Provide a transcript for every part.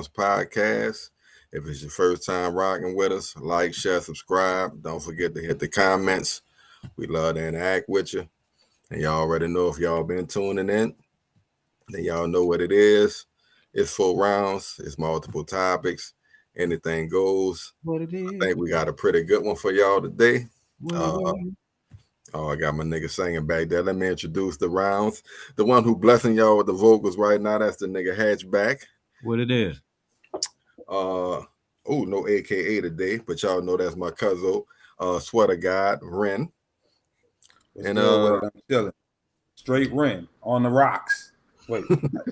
Podcast. If it's your first time rocking with us, like, share, subscribe. Don't forget to hit the comments. We love to interact with you. And y'all already know if y'all been tuning in, then y'all know what it is. It's 4 rounds, it's multiple topics, anything goes. What it I is? think we got a pretty good one for y'all today. What Uh, it is? oh, I got my nigga singing back there. Let me introduce the rounds. The one who blessing y'all with the vocals right now, that's the nigga Hatchback. What it is? No AKA today, but y'all know that's my cousin, Sweater God, Ren. What's And good with it? I'm chilling. Straight Ren on the rocks. Wait,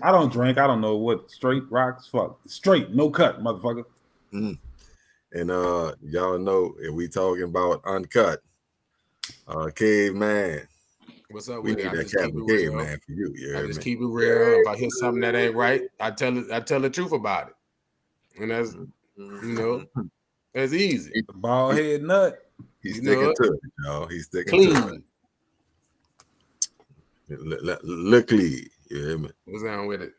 I don't drink. I don't know what straight rocks. Fuck. Straight, no cut, motherfucker. and y'all know if we talking about uncut, caveman. What's up We with need it? I that just keep Captain it real. Caveman for you. You I heard just me? keep it real. If I hear something that ain't right, I tell the truth about it. And that's that's easy. Bald head nut. He's You know sticking it. to it, y'all. He's sticking to Clean. it. Look clean. You hear me? What's down with it?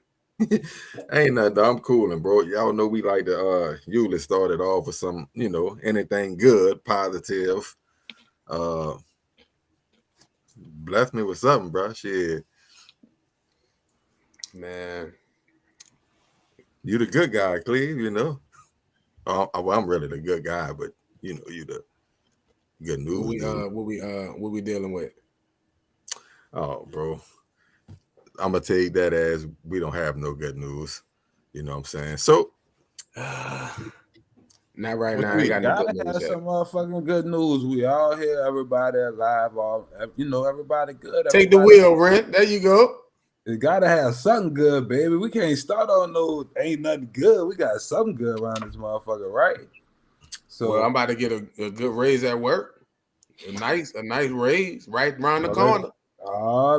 Ain't nothing. I'm cooling, bro. Y'all know we like to usually start it off with some, anything good, positive. Bless me with something, bro. Shit. Man. You the good guy, Cleve, you know. I'm really the good guy, but you the good news. What we dealing with? Oh, bro. I'm gonna take that as we don't have no good news. You know what I'm saying? So Not right now. I we ain't got no Gotta good have news yet. some motherfucking good news. We all here, everybody alive, everybody good. Take the everybody- wheel, Rent. There you go. You gotta have something good, baby. We can't start on no ain't nothing good. We got something good around this motherfucker, right? So Well, I'm about to get a good raise at work. A nice raise right around the corner.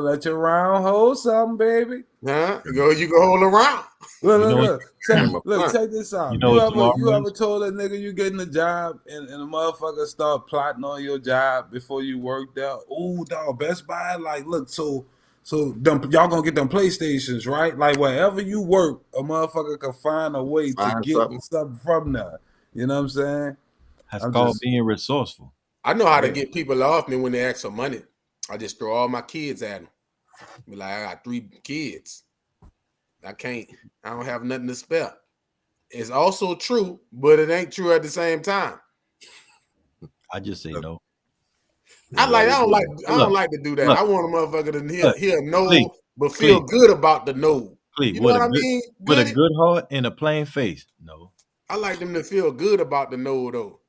let your round hold something, baby. Huh? You go hold around. Look. know- Look, check this out. You know what tomorrow You is? ever told a nigga you getting a job and a motherfucker start plotting on your job before you worked out? Ooh, dog, Best Buy, like, look, so y'all gonna get them PlayStations, right? Like, wherever you work, a motherfucker can find a way to Find get something. something from there. You know what I'm saying? That's I'm called just- being resourceful. I know how to Yeah. get people off me when they ask for money. I just throw all my kids at them. Be like, I got 3 kids. I don't have nothing to spare. It's also true, but it ain't true at the same time. I just say no. I don't like to do that. Look. I want a motherfucker to hear no, Please. but feel good about the no. Please, You know what I mean? with a Good? good heart and a plain face. No, I like them to feel good about the no, though.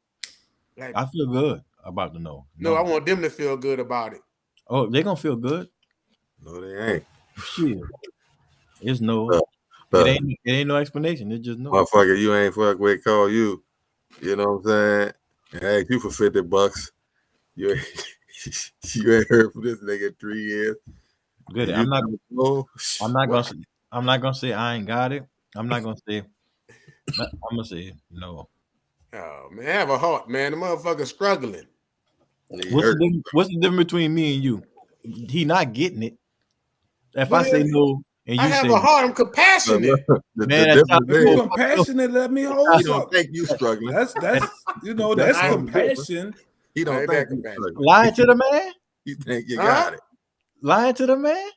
Like, I feel good about the no. no, I want them to feel good about it. Oh, they're gonna feel good. No, they ain't. Shit. It's no. But It ain't no explanation. It's just no. motherfucker, you ain't fuck with call you. You know what I'm saying? And ask you for $50. You ain't heard from this nigga in 3 years. Good. And I'm not gonna say I ain't got it. I'm not gonna say. I'm gonna say no. Oh, man, have a heart, man. The motherfucker's struggling. What's the difference between me and you? He not getting it. If But I say no and I you have say a heart. I'm compassionate. Man, the that's how difference If you is, compassionate, let me hold he don't something. think you struggling. That's that's That's compassion. He don't Ain't think that you compassionate. struggling. lying to the man, He think you Huh? got it. lying to the man.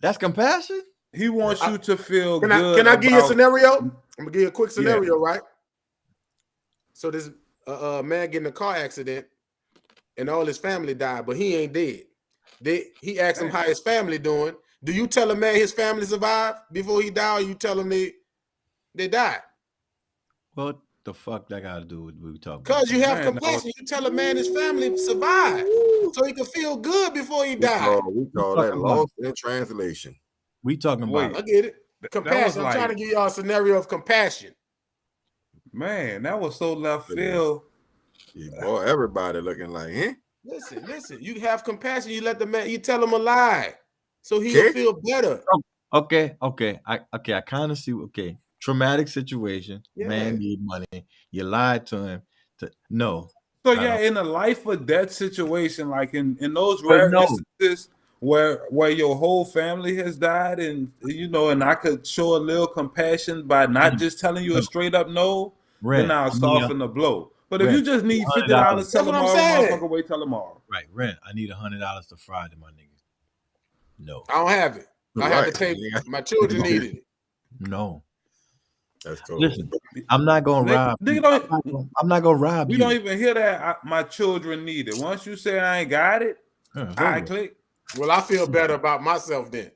That's compassion. He wants you to feel Can good. I give you a about- scenario? I'm gonna give you a quick Yeah. scenario, right? So this man get in a car accident, and all his family died, but he ain't dead. He asked him how his family doing. Do you tell a man his family survived before he died, or you tell him they died? What the fuck that got to do with what we talking about? Because you have Man, compassion. You tell a man his family survived, so he can feel good before he died. We call talking that about- lost in translation. We talking Wait. about I get it. That Compassion. was I'm like- trying to give y'all a scenario of compassion. Man, that was so left field. Boy, everybody looking like, huh? Listen. You have compassion. You let the man. You tell him a lie, so he'll Okay. feel better. okay. I kind of see. Okay, traumatic situation. Yeah. Man need money. You lied to him. No, So I yeah, don't. in a life or death situation, like in those But rare no. instances where your whole family has died, and and I could show a little compassion by not just telling you a No, straight up no, then rent. I'll I need soften the blow. But if you rent. just need $100. $50, tell That's what I'm tomorrow, saying. motherfucker, wait till tomorrow. Right, rent. I need $100 to Friday, my nigga. No, I don't have it. I had to Right. pay. Yeah. My children needed it. no. That's cool. Listen, I'm not gonna rob you. I'm not gonna rob We you. don't even hear that. My children need it. Once you say I ain't got it, Yeah, I over. click. Well, I feel better about myself then.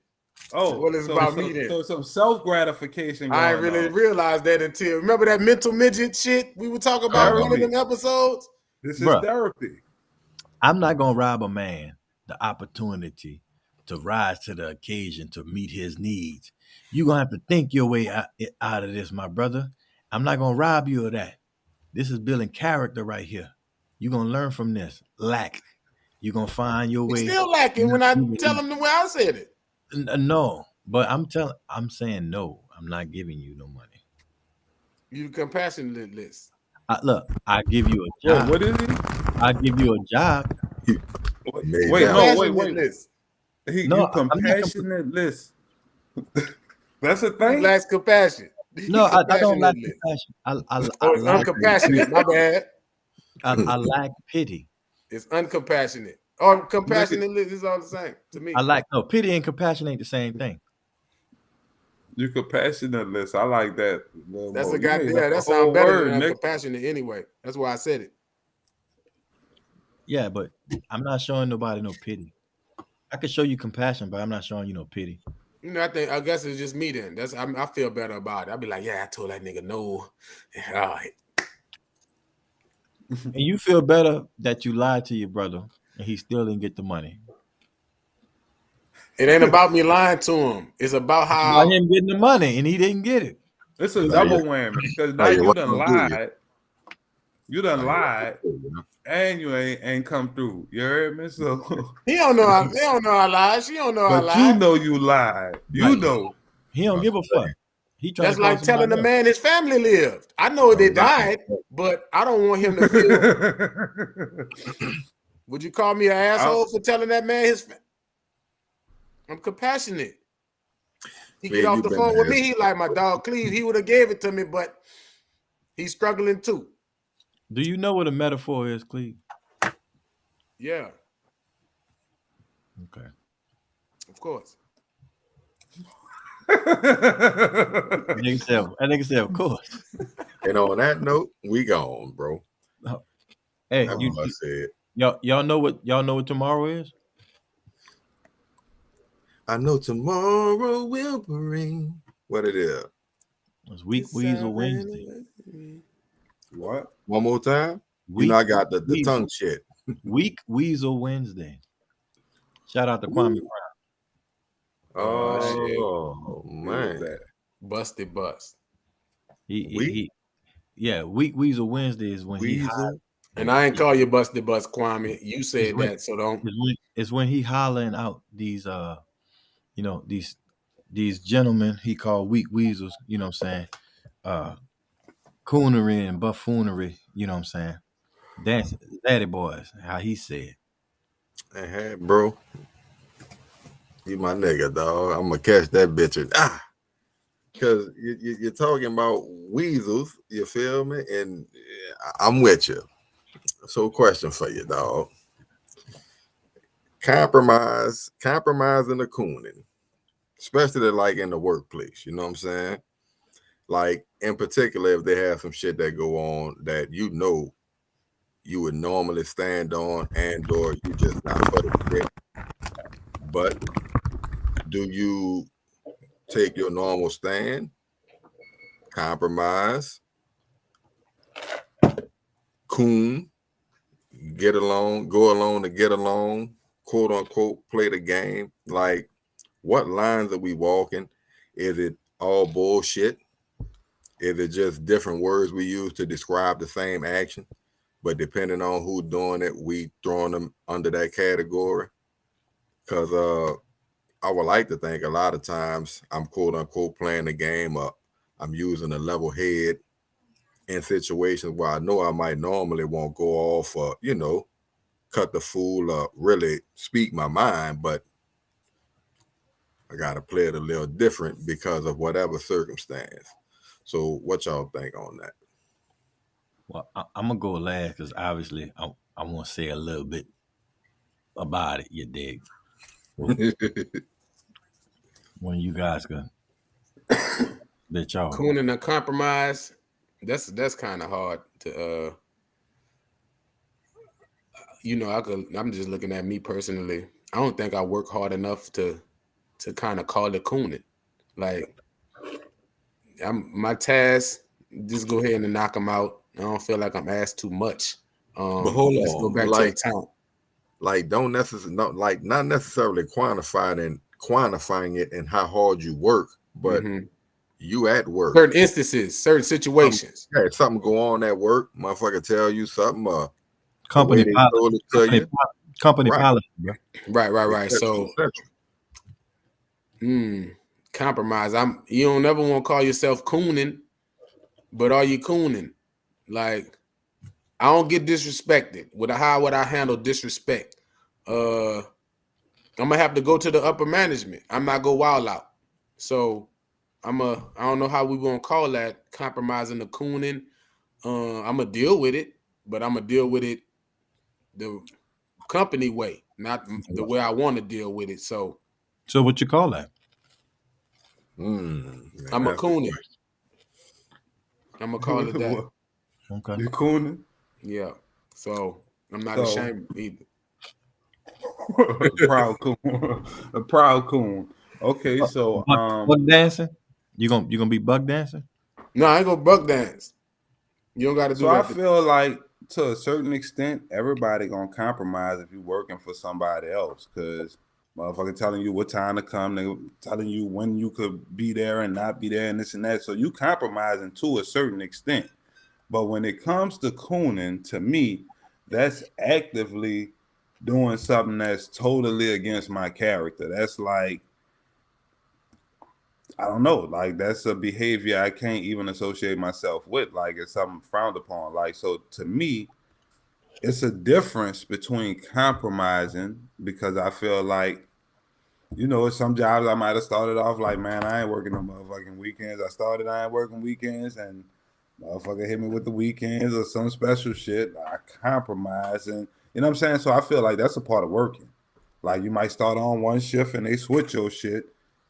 Oh, Well, it's about me then. So some self gratification. I ain't really realized that until remember that mental midget shit we were talking about one of them episodes. This is Bruh. therapy. I'm not gonna rob a man the opportunity to rise to the occasion to meet his needs. You're gonna have to think your way out of this, my brother. I'm not gonna rob you of that. This is building character right here. You're gonna learn from this. Lack. You're gonna find your It's way. still lacking when I tell them the way I said it. No, but I'm saying no. I'm not giving you no money. You compassionate list. Look, I give you a job. What is he? I give you a job. Wait, no, wait. List. You No, compassionate list. That's a thing. Lacks compassion. No, I don't lack compassion. Oh, it's uncompassionate. My bad. I lack pity. It's uncompassionate. Or compassionate list is all the same to me. No pity and compassion ain't the same thing. You compassionate list. I like that. That's a goddamn. That sounds better than compassionate anyway. That's why I said it. Yeah, but I'm not showing nobody no pity. I can show you compassion, but I'm not showing you no pity. I guess it's just me then. I feel better about it. I'll be like, yeah, I told that nigga no. All right. And you feel better that you lied to your brother and he still didn't get the money. It ain't about me lying to him. It's about how about him getting the money and he didn't get it. It's a double whammy because now you done lied. You done lied, and you ain't come through. You heard me? So he don't know. I lied. She don't know I lied. But you know you lied. You know he don't give a fuck. That's like telling the man his family lived. I know they died, but I don't want him to feel. Would you call me an asshole for telling that man his? I'm compassionate. He get off the phone with me. He like my dog Cleve. He would have gave it to me, but he's struggling too. Do you know what a metaphor is, Cleve? Yeah. Okay. Of course. I think say, of course. And on that note, we gone, bro. Hey, y'all know what tomorrow is? I know tomorrow will bring what it is. It's Week Weasel Wednesday. What? One more time? You know I got the tongue shit. Week Weasel Wednesday. Shout out to Kwame Brown. Oh man. Busted bust. Week Weasel Wednesday is when Weasel. And I ain't call you Busted Bust, Kwame. You said that, so don't. It's when he hollering out these these gentlemen he called weak weasels, you know what I'm saying? Coonery and buffoonery, you know what I'm saying? Dancing daddy boys, how he said. Hey, bro. You my nigga, dog. I'm gonna catch that bitch. Because you're talking about weasels, you feel me? And I'm with you. So, question for you, dog. Compromising the cooning, especially like in the workplace. You know what I'm saying? Like in particular, if they have some shit that go on that you know you would normally stand on, and or you just not put it in. But do you take your normal stand, compromise, coon, get along, go along to get along, quote unquote, play the game? Like, what lines are we walking? Is it all bullshit? Is it just different words we use to describe the same action? But depending on who's doing it, we throwing them under that category. Because I would like to think a lot of times I'm quote unquote playing the game up. I'm using a level head in situations where I know I might normally won't go off or, cut the fool up, really speak my mind. But I gotta play it a little different because of whatever circumstance. So what y'all think on Well, I'm gonna go last because obviously I want to say a little bit about it. You dig? So that? when you guys can let y'all. Cooning a compromise. That's kind of hard to I'm just looking at me personally. I don't think I work hard enough to kind of call it cooning. Like my task, just go ahead and knock them out. I don't feel like I'm asked too much. But hold Let's go on, back to the town. like don't necessarily not necessarily quantifying it and how hard you work, but Hmm. you at work. Certain instances, certain situations. Yeah, something go on at work, motherfucker tell you something, the way Company they policy. told it to you, Company right, policy, bro. Right. etc., So, etc. compromise. You don't ever want to call yourself cooning, but are you cooning? Like, I don't get disrespected. How would I handle disrespect? I'm gonna have to go to the upper management. I'm not go wild out. So I don't know how we gonna call that compromising the cooning. I'm gonna deal with it, but I'm gonna deal with it the company way, not the way I want to deal with it. So So what you call that? Man, I'm a that's the cooning. question. I'm gonna call it that. Okay. You cooning? Yeah. So I'm not So ashamed either. a proud coon. A proud coon. Okay, so Bug dancing? You gonna be bug dancing? No, I ain't gonna buck dance. You don't got to so do I that. feel like to a certain extent, everybody gonna compromise if you're working for somebody else, because motherfucker telling you what time to come, they telling you when you could be there and not be there, and this and that. So you compromising to a certain extent. But when it comes to cooning, to me, that's actively doing something that's totally against my character. That's like, I don't know, like that's a behavior I can't even associate myself with. Like it's something frowned upon. Like, so to me, it's a difference between compromising, because I feel like, some jobs I might have started off like, man, I ain't working no motherfucking weekends. I ain't working weekends, and motherfucker hit me with the weekends or some special shit. I compromise, and you know what I'm saying? So I feel like that's a part of working. Like you might start on one shift and they switch your shit.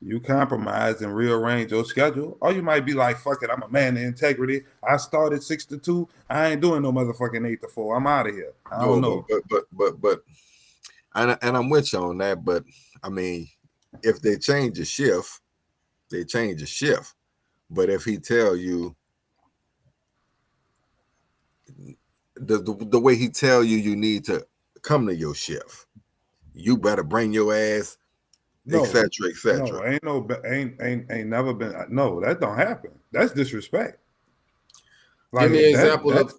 You compromise and rearrange your schedule. Or you might be like, fuck it, I'm a man of integrity. I started 6 to 2. I ain't doing no motherfucking 8 to 4. I'm out of here. I don't No, know. but and I'm with you on that. But I mean, if they change the shift, they change the shift. But if he tell you the way he tell you you need to come to your shift, you better bring your ass, No, etc., etc. no, ain't never been. No, that don't happen. That's disrespect. Give Like me an that. example of That's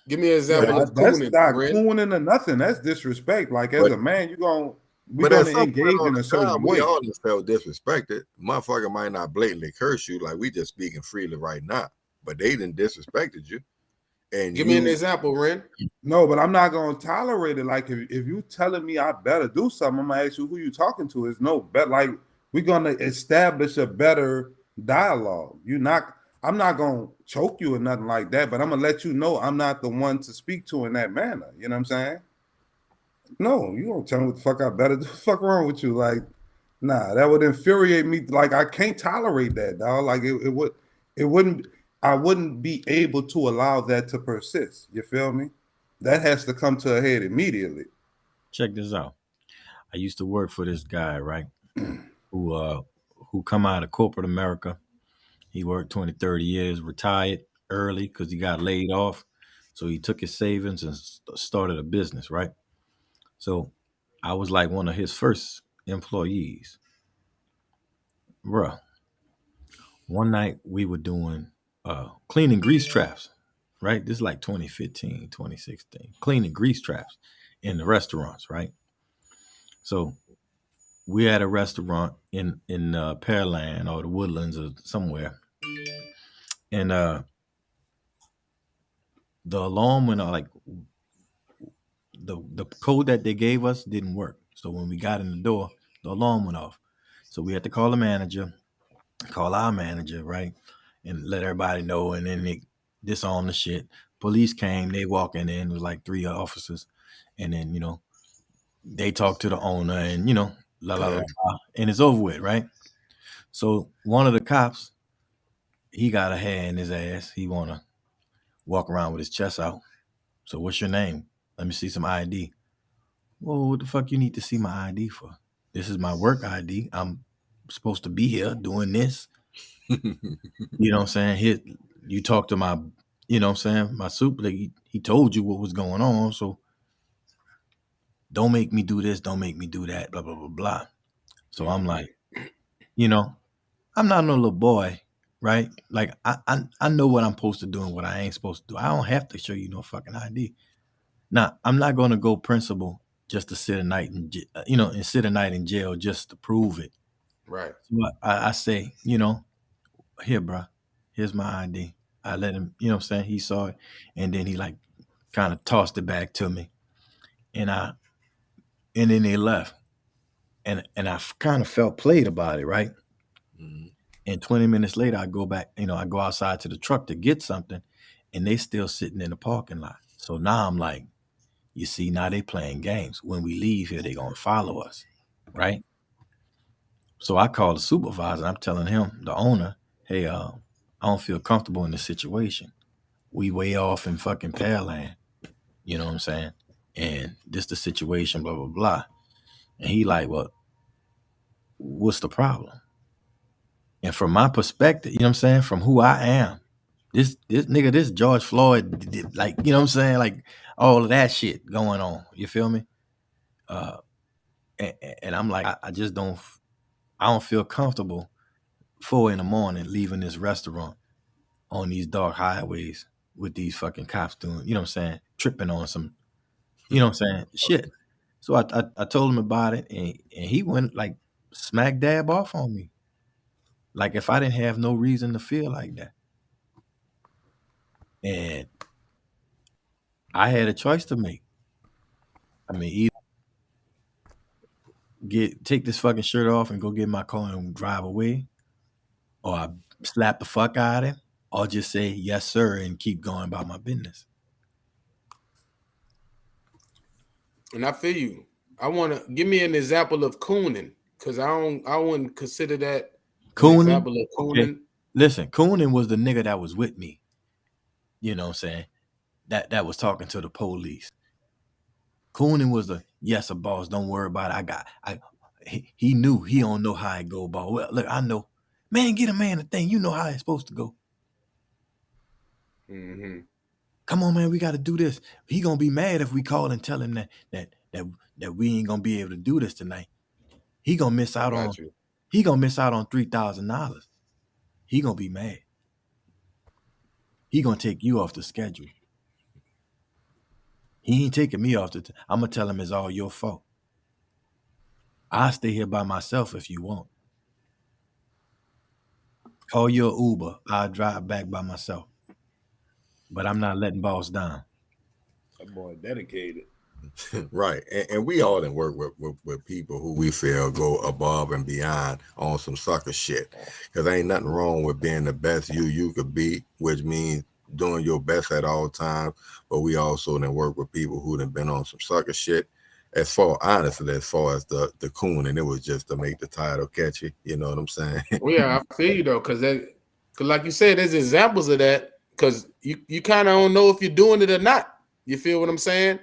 Give me an no, example of that's cooning, not Ren. cooning or nothing. That's disrespect. Like as But a man, we're but at gonna some point engage on in a the time, certain we way. all just felt disrespected. Motherfucker might not blatantly curse you, like we just speaking freely right now, but they didn't disrespected you, and Give me an you. example, Ren. No, but I'm not gonna tolerate it. Like if you telling me I better do something, I'm gonna ask you who you talking to. Is no bet. Like we're gonna establish a better dialogue. I'm not gonna choke you or nothing like that, but I'm gonna let you know I'm not the one to speak to in that manner. You know what I'm saying? No, you don't tell me what the fuck I better do. What the fuck wrong with you? Like, nah, that would infuriate me. Like, I can't tolerate that, dog. Like, it wouldn't, I wouldn't be able to allow that to persist. You feel me? That has to come to a head immediately. Check this out. I used to work for this guy, right? Who who come out of corporate America. He worked 20, 30 years, retired early because he got laid off. So he took his savings and started a business, right? So I was like one of his first employees. Bruh, one night we were doing cleaning grease traps, right? This is like 2015, 2016. Cleaning grease traps in the restaurants, right? So we had a restaurant in Pearland or the Woodlands or somewhere, and the alarm went off. Like the code that they gave us didn't work. So when we got in the door, the alarm went off. So we had to call the manager, call our manager, right? And let everybody know. And then they disarm the shit. Police came, they walking in, it was like 3 officers. And then, they talked to the owner and, la la la, Okay. la, and it's over with, right? So one of the cops, he got a hair in his ass. He wanna walk around with his chest out. So what's your name? Let me see some ID. Well, what the fuck you need to see my ID for? This is my work ID. I'm supposed to be here doing this. You know what I'm saying? Here, you talk to my, what I'm saying, my super. Like, he told you what was going on. So don't make me do this. Don't make me do that. Blah blah blah blah. So I'm like, you know, I'm not no little boy, right? Like I know what I'm supposed to do and what I ain't supposed to do. I don't have to show you no fucking ID. Now I'm not gonna go principal just to sit a night and sit a night in jail just to prove it. Right. So I say, here, bro, here's my ID. I let him, what I'm saying, he saw it, and then he like kind of tossed it back to me, and then they left, and I kind of felt played about it, right? Mhm. And 20 minutes later, I go back, I go outside to the truck to get something, and they still sitting in the parking lot. So now I'm like, you see, now they playing games. When we leave here, they gonna follow us, right? So I call the supervisor. I'm telling him, the owner, hey, I don't feel comfortable in this situation. We way off in fucking Pearland. You know what I'm saying? And this the situation, blah, blah, blah. And he like, well, what's the problem? And from my perspective, what I'm saying, from who I am, this nigga, this George Floyd, like, what I'm saying, like all of that shit going on. You feel me? Uh, and I'm like, I just I don't feel comfortable 4 in the morning leaving this restaurant on these dark highways with these fucking cops doing, what I'm saying, tripping on some, what I'm saying, shit. So I told him about it, and he went like smack dab off on me, like if I didn't have no reason to feel like that, and I had a choice to make. I mean, either take this fucking shirt off and go get in my car and drive away, or I slap the fuck out of him, or just say yes sir and keep going about my business. And I feel you. I want to give me an example of cooning because I wouldn't consider that an Cooning, example of okay. cooning. Listen, Cooning was the nigga that was with me. You know what I'm saying? That was talking to the police. Cooning was yes, a boss. Don't worry about it. He knew he don't know how it go, boss. Well, look, I know. Man, get a man a thing. You know how it's supposed to go. Mm-hmm. Come on, man, we got to do this. He gonna be mad if we call and tell him that we ain't gonna be able to do this tonight. He gonna miss out on Got you. $3,000. He gonna be mad. He gonna take you off the schedule. He ain't taking me off I'm gonna tell him it's all your fault. I'll stay here by myself if you want. Call your Uber. I'll drive back by myself. But I'm not letting boss down. That boy dedicated. Right. And we all done work with people who we feel go above and beyond on some sucker shit. Because ain't nothing wrong with being the best you could be, which means doing your best at all times. But we also done work with people who done been on some sucker shit. Honestly, as far as the coon, and it was just to make the title catchy. You know what I'm saying? Well, yeah, I feel you though, because like you said, there's examples of that. Because you kind of don't know if you're doing it or not. You feel what I'm saying?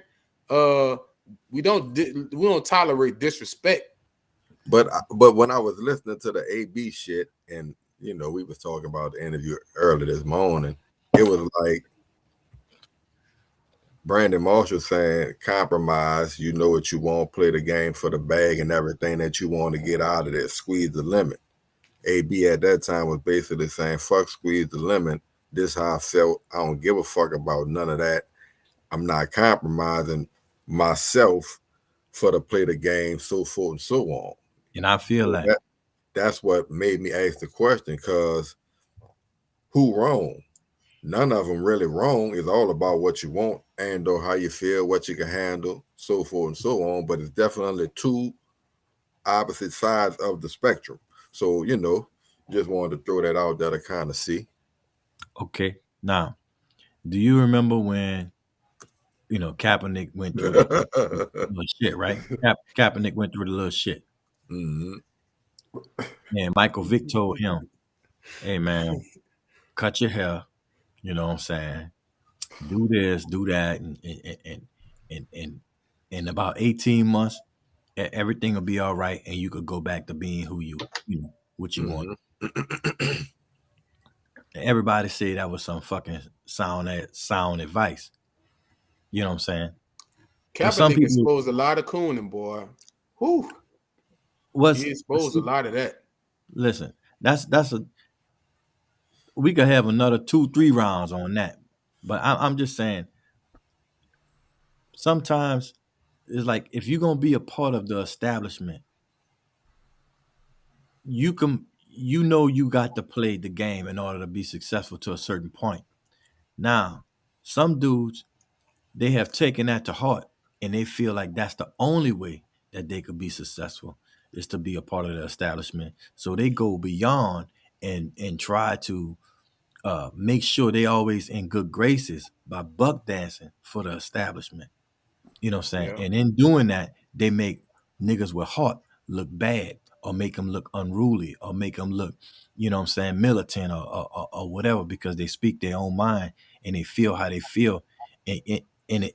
We don't tolerate disrespect. But when I was listening to the AB shit, and we was talking about the interview early this morning, it was like Brandon Marshall saying, compromise, you know what you want, play the game for the bag and everything that you want to get out of this, squeeze the lemon. AB at that time was basically saying, fuck squeeze the lemon. This how I felt. I don't give a fuck about none of that. I'm not compromising myself for to play the game, so forth and so on. And I feel So like that's what made me ask the question, because who wrong? None of them really wrong. It's all about what you want and or how you feel, what you can handle, so forth and so on. But it's definitely two opposite sides of the spectrum. So, just wanted to throw that out there to kind of see. Okay. Now, do you remember when Kaepernick went through the little shit, right? Kaepernick went through the little shit, Hmm. and Michael Vick told him, "Hey man, cut your hair." You know what I'm saying? Do this, do that, and in about 18 months, everything will be all right, and you could go back to being who what you want. Hmm. And everybody said that was some fucking sound advice. You know what I'm saying? But some Kaepernick people exposed a lot of cooning, boy. Whew. was He exposed a lot of that. listen. That's a we could have another 2-3 rounds on that. But I'm just saying, sometimes it's like if you're gonna be a part of the establishment, you got to play the game in order to be successful to a certain point. Now, some dudes they have taken that to heart and they feel like that's the only way that they could be successful is to be a part of the establishment. So they go beyond and try to make sure they always in good graces by buck dancing for the establishment. You know what I'm saying? Yeah. And in doing that, they make niggas with heart look bad or make them look unruly or make them look, you know what I'm saying, militant or whatever because they speak their own mind and they feel how they feel. And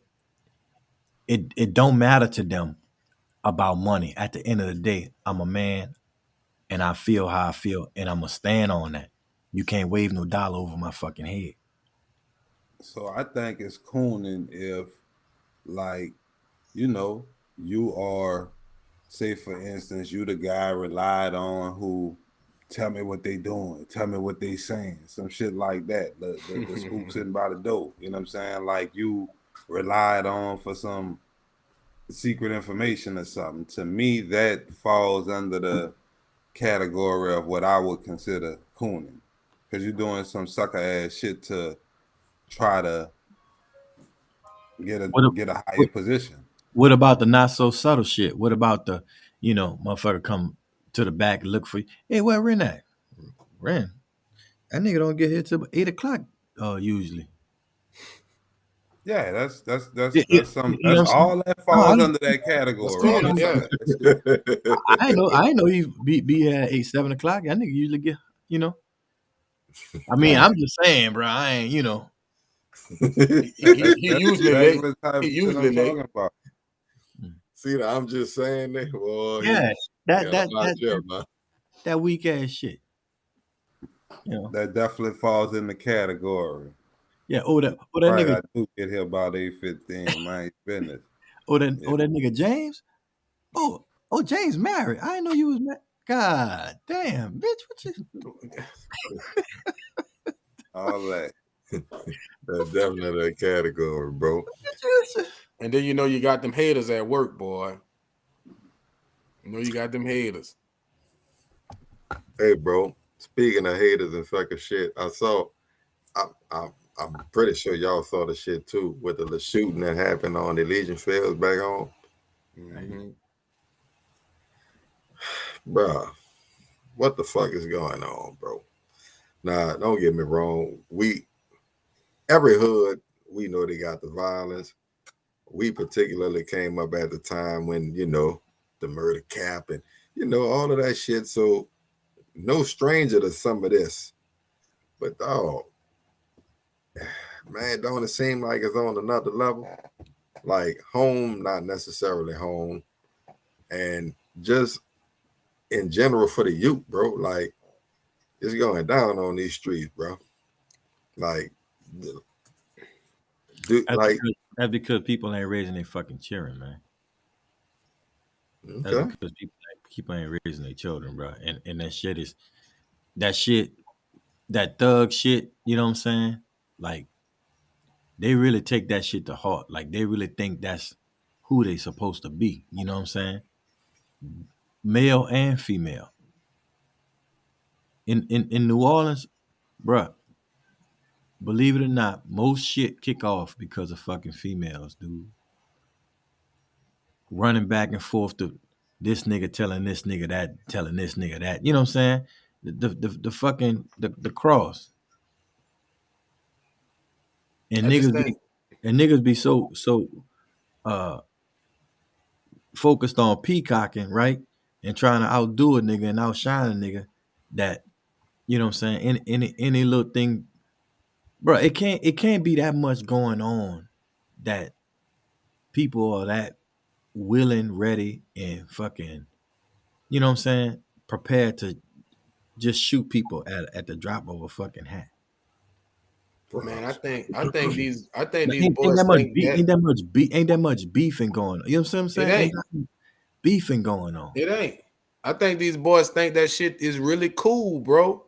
it don't matter to them about money. At the end of the day, I'm a man and I feel how I feel and I'm going to stand on that. You can't wave no dollar over my fucking head. So I think it's cooning if, like, you know, you are, say for instance, you the guy relied on who tell me what they doing, tell me what they saying, some shit like that. The scoop sitting by the door. You know what I'm saying? Like you relied on for some secret information or something. To me, that falls under the category of what I would consider cooning. Because you're doing some sucker ass shit to try to What, get a higher what, position. what about the not so subtle shit? What about the, motherfucker come to the back and look for you? Hey, where Ren at? Ren, that nigga don't get here till 8 o'clock usually. Yeah, You know that's what I'm saying? all that No, falls under that That's category. cooning, That's yeah. sucker ass shit. I know you be at 8, 7 o'clock. That nigga usually get, you know. I mean, Right. I'm just saying, bro. I ain't, He That's usually late. exactly the type He of shit I'm usually late. talking about. See, I'm just saying that. Boy, Yeah, he that got a that lot that of jail, that, man. that weak ass shit. That definitely falls in the category. Yeah. Oh that Right, nigga. I do get here about 8:15. My business. Yeah. Oh that nigga James. Oh James married. I didn't know you was married. God damn, bitch. What you? All that. That's definitely a category, bro. And then you got them haters at work, boy. You got them haters. Hey, bro. Speaking of haters and sucker shit, I, I, I'm pretty sure y'all saw the shit too with the little shooting that happened on the Legion Fields back home. Mm-hmm. Bruh, what the fuck is going on, bro? Nah, don't get me wrong. Every hood, we know they got the violence. We particularly came up at the time when, the murder cap and, all of that shit. So no stranger to some of this. But dog, man, don't it seem like it's on another level? Like home, not necessarily home. And just in general for the youth, bro, like it's going down on these streets, bro. Like, like, That's because people ain't raising their fucking children, man. That's okay. because people ain't raising their children, bro. And that shit, that thug shit. You know what I'm saying? Like they really take that shit to heart. Like they really think that's who they supposed to be. You know what I'm saying? Male and female. In New Orleans, bruh, believe it or not, most shit kick off because of fucking females, dude. Running back and forth This nigga telling this nigga that, telling this nigga that. You know what I'm saying? The fucking the cross. And I just niggas be think, so uh focused on peacocking, right? And trying to outdo a nigga and outshine a nigga that, you know what I'm saying, any little thing, bro, it can't be that much going on that people are that willing, ready, and fucking, you know what I'm saying, prepared to just shoot people at the drop of a fucking hat. man, bro. I think Like, these boys think that ain't that much beefing going on. You know what I'm it saying? Ain't ain't. that much beefing going on. It ain't. I think these boys think that shit is really cool, bro.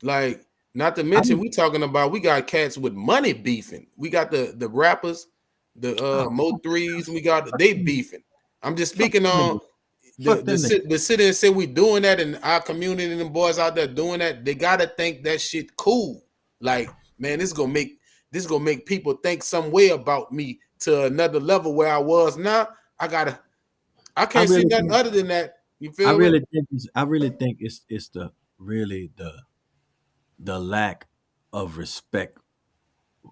Like, not to I mention, don't, we got cats with money beefing. We got the rappers, the oh, Mo threes. We got they beefing. I'm just fuck speaking them on niggas. Fuck them niggas. the city and say we doing that in our community and them boys out there doing that. They gotta think that shit cool. Like, man, this gonna make people think some way about me to another level where I was now. I I can't see really nothing think other than that. You I feel me? really think it's the really the lack of respect,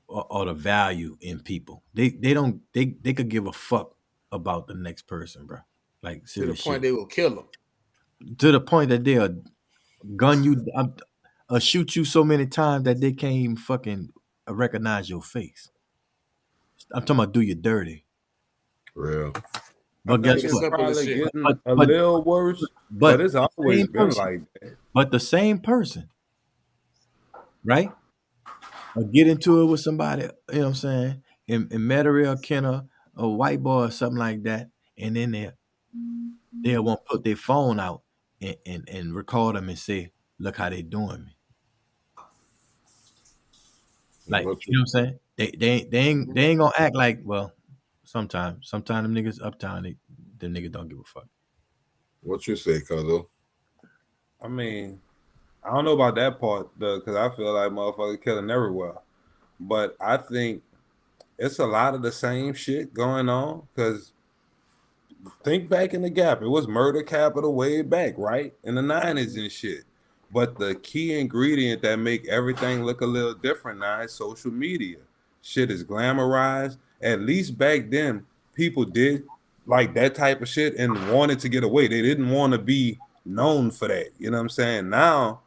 or the value in people. They don't they could give a fuck about the next person, bro. Like, To the serious point shit. they will kill them. To the point that they'll gun you, shoot you so many times that they can't even fucking recognize your face. I'm talking about do you dirty. Real. I But Keep guess think it it's what? simple as probably shit. getting But a but little worse, but but it's the always same been person, like that. but the same person, right? Or get into it with somebody, you know what I'm saying, in Metairie or Kenner, a white boy or something like that, and then they won't put their phone out and record them and say, look how they doing me. Like, What you you know what I'm saying? They ain't gonna act like, well, sometimes them niggas uptown, the niggas don't give a fuck. what you say, Cuzzo? I mean, I don't know about that part though, because I feel like motherfuckers killing everywhere. But I think it's a lot of the same shit going on. Because think back in the gap, it was murder capital way back, right? In the 90s and shit. But the key ingredient that make everything look a little different now is social media. Shit is glamorized. At least back then, people did like that type of shit and wanted to get away. They didn't want to be known for that. You know what I'm saying? Now,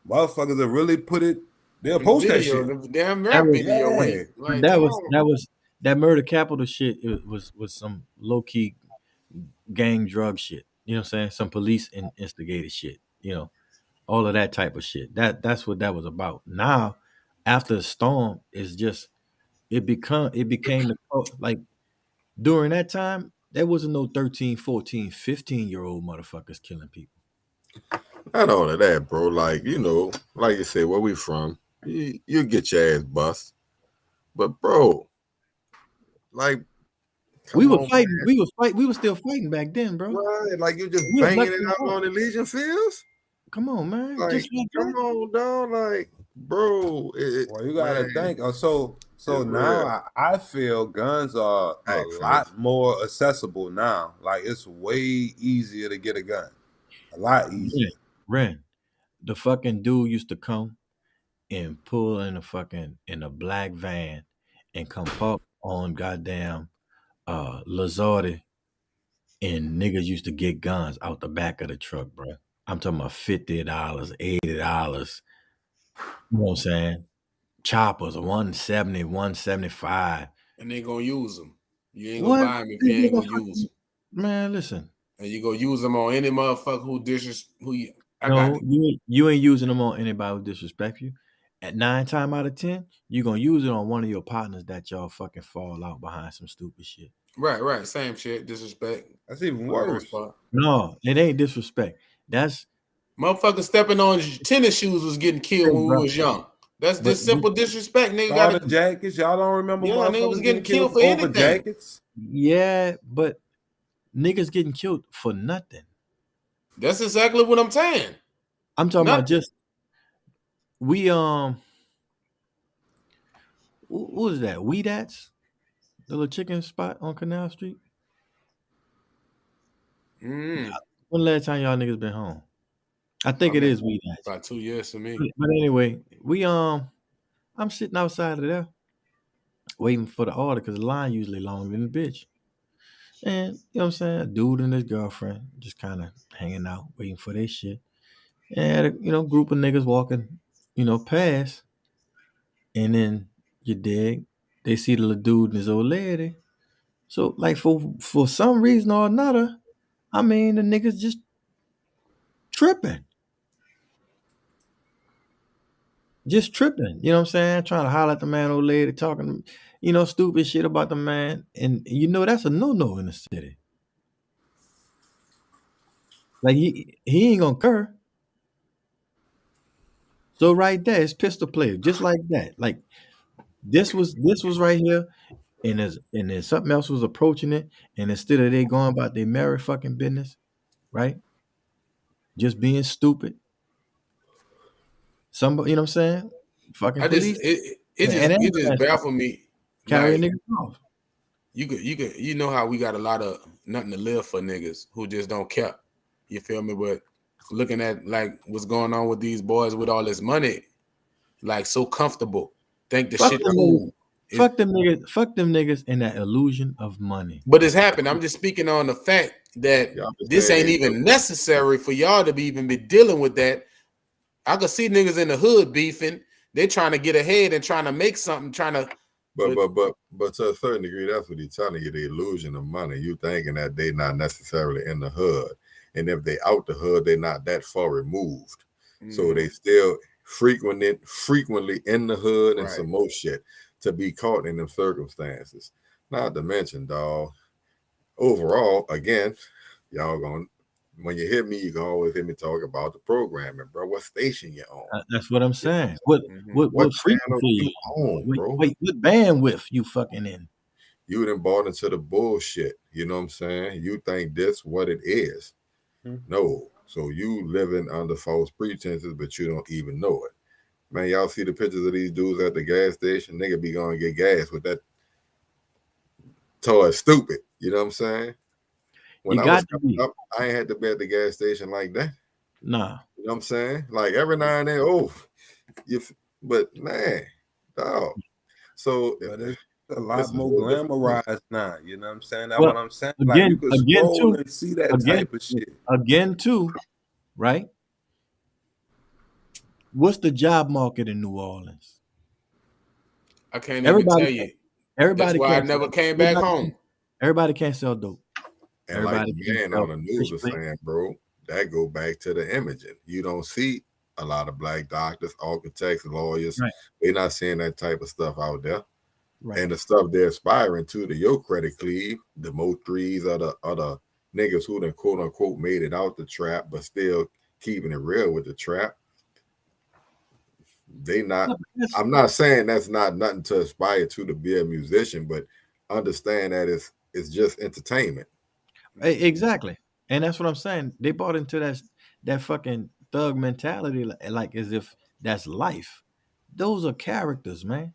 motherfuckers have really put it, they'll In the post that video, shit. the damn That rap was video. When Yeah. you like, come on. that murder capital shit. It was some low key gang drug shit. You know what I'm saying? Some police instigated shit. You know, all of that type of shit. That's what that was about. Now, after the storm, it's just it became like during that time, there wasn't no 13, 14, 15-year-old motherfuckers killing people. Not all of that, bro. Like, like you said, where we from, you get your ass bust. But bro, like, We come were on, fighting. We were still fighting back then, bro. right? Like you just We was banging left it and out right. on the Legion fields? Come on, man. Like, Just like come that. on, dog. Like, bro, Well, you gotta man, think. So it's now real. I feel guns are a Act for this. lot more accessible now. Like it's way easier to get a gun. A lot Ren, easier. Ren, the fucking dude used to come and pull in a black van and come park on goddamn Lazardi, and niggas used to get guns out the back of the truck, bro. I'm talking about $50, $80. You know what I'm saying? Choppers, 170, 175. And they gonna use them. You ain't gonna What? buy them if This you ain't nigga gonna use fucking them. man, listen. And you gonna use them on any motherfucker who dishes who you. I got No, it. you ain't using them on anybody who disrespect you. At 9 times out of 10, you gonna use it on one of your partners that y'all fucking fall out behind some stupid shit. Right. Same shit. Disrespect That's even for the most worse. part. No, it ain't disrespect. That's Motherfuckers stepping on tennis shoes was getting killed hey, when we bro. was young. That's But just simple disrespect. Nigga Starter gotta, jackets. Y'all don't remember yeah, nigga was motherfuckers getting getting killed killed for over anything. jackets? yeah, but niggas getting killed for nothing. That's exactly what I'm saying. I'm talking about Nothing. just we who was that? We that's the little chicken spot on Canal Street. Mm. When the last time y'all niggas been home? I think I it mean, is weed nights. about 2 years for me. But anyway, I'm sitting outside of there waiting for the order because the line usually longer than the bitch. And you know what I'm saying? A dude and his girlfriend just kind of hanging out, waiting for their shit. And group of niggas walking, past, and then you dig, they see the little dude and his old lady. So like for some reason or another, I mean the niggas just tripping. Just tripping. You know what I'm saying? Trying to holler at the man, old lady, talking, stupid shit about the man. And that's a no-no in the city. Like he ain't gonna cur. So right there, it's pistol play, just like that. Like this was right here, and then something else was approaching it, and instead of they going about their merry fucking business, right? Just being stupid. Somebody, you know what I'm saying? Fucking I just police it and it just ambulance baffled me. carrying Like niggas off. you know how we got a lot of nothing to live for niggas who just don't care. You feel me? But looking at like what's going on with these boys with all this money, like so comfortable, think the Fuck shit them niggas. cool. Fuck them niggas. Fuck them niggas and that illusion of money. But it's happened. I'm just speaking on the fact that Y'all been this saying ain't they even necessary for y'all to be dealing with that. I could see niggas in the hood beefing. They trying to get ahead and trying to make something, but to a certain degree, that's what he's telling you, the illusion of money. You thinking that they not necessarily in the hood. And if they out the hood, they're not that far removed. So they still frequently in the hood and Right. some more shit to be caught in them circumstances. Not to mention, dog, overall, again, y'all gonna when you hear me, you can always hear me talk about the programming, bro. What station you on? That's what I'm You know saying. what I'm What saying? what What what channel frequency you you on, wait, bro? wait, what bandwidth you fucking in? You done bought into the bullshit. You know what I'm saying? You think this what it is. No. So you living under false pretenses, but you don't even know it. Man, y'all see the pictures of these dudes at the gas station? Nigga be going to get gas with that toy stupid. You know what I'm saying? When You I was got to coming be. up, I ain't had to be at the gas station like that. Nah. You know what I'm saying? Like every now and then, but man, dog. So But it's a it's lot a more whole different thing. glamorized now. You know what I'm saying? That's Well, what I'm saying. Like you could again scroll too, and see that type of shit. right? What's the job market in New Orleans? I can't even Everybody, tell you. That's everybody why I can't never sell. came back Everybody, home. everybody can't sell dope. And like Everybody the can't man sell on the news fish is plate. saying, bro, that go back to the imaging. You don't see a lot of black doctors, architects, lawyers. Right. They're not seeing that type of stuff out there. Right. And the stuff they're aspiring to, the Yo Credit Cleave, the Mo threes, other niggas who done quote unquote made it out the trap, but still keeping it real with the trap. They not. I'm not saying that's not nothing to aspire to be a musician, but understand that it's just entertainment. Exactly. And that's what I'm saying. They bought into that fucking thug mentality, like as if that's life. Those are characters, man.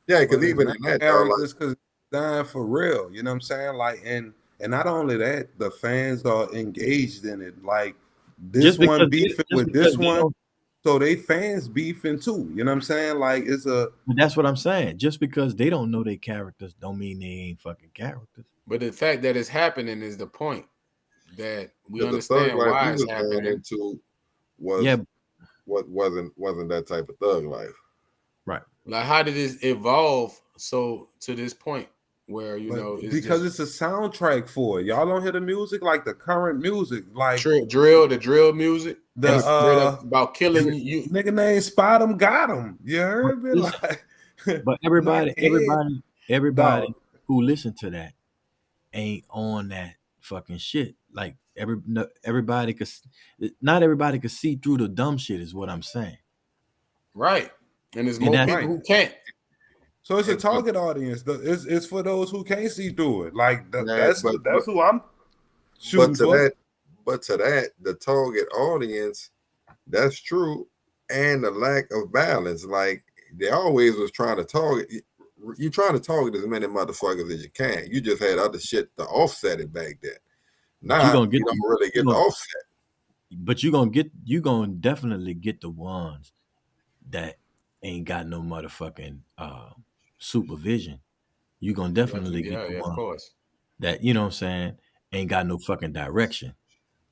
Yeah, because But it's even not in that, dog, like characters because dying for real. You know what I'm saying? Like and not only that, the fans are engaged in it. Like this Just one because beefing just with because this they one, don't. so they fans beefing too. You know what I'm saying? Like it's a That's what I'm saying. Just because they don't know their characters, don't mean they ain't fucking characters. But the fact that it's happening is the point. That we the thug understand life we why it's was born happening. into was Yeah. what wasn't that type of thug life. Right. Like, how did it evolve so to this point where but it's because just it's a soundtrack for it. Y'all don't hear the music like the current music, like the drill music the that's straight up about killing you. nigga named Spot 'em got 'em. You But, heard me? Like knock everybody, head everybody dog. who listen to that ain't on that fucking shit. Like everybody could, not everybody could see through the dumb shit. Is what I'm saying. Right. And there's And more that's people who can't. So it's a And, target audience. It's for those who can't see through it. Like man, that's who I'm but shooting to for. that the target audience, that's true, and the lack of balance. Like they always was trying to target. You trying to target as many motherfuckers as you can. You just had other shit to offset it back then. But you Nah, gonna get you don't really get the offset. but you gonna definitely get the ones that ain't got no motherfucking supervision. You gonna definitely get the Yeah, of one course. that, you know what I'm saying, ain't got no fucking direction,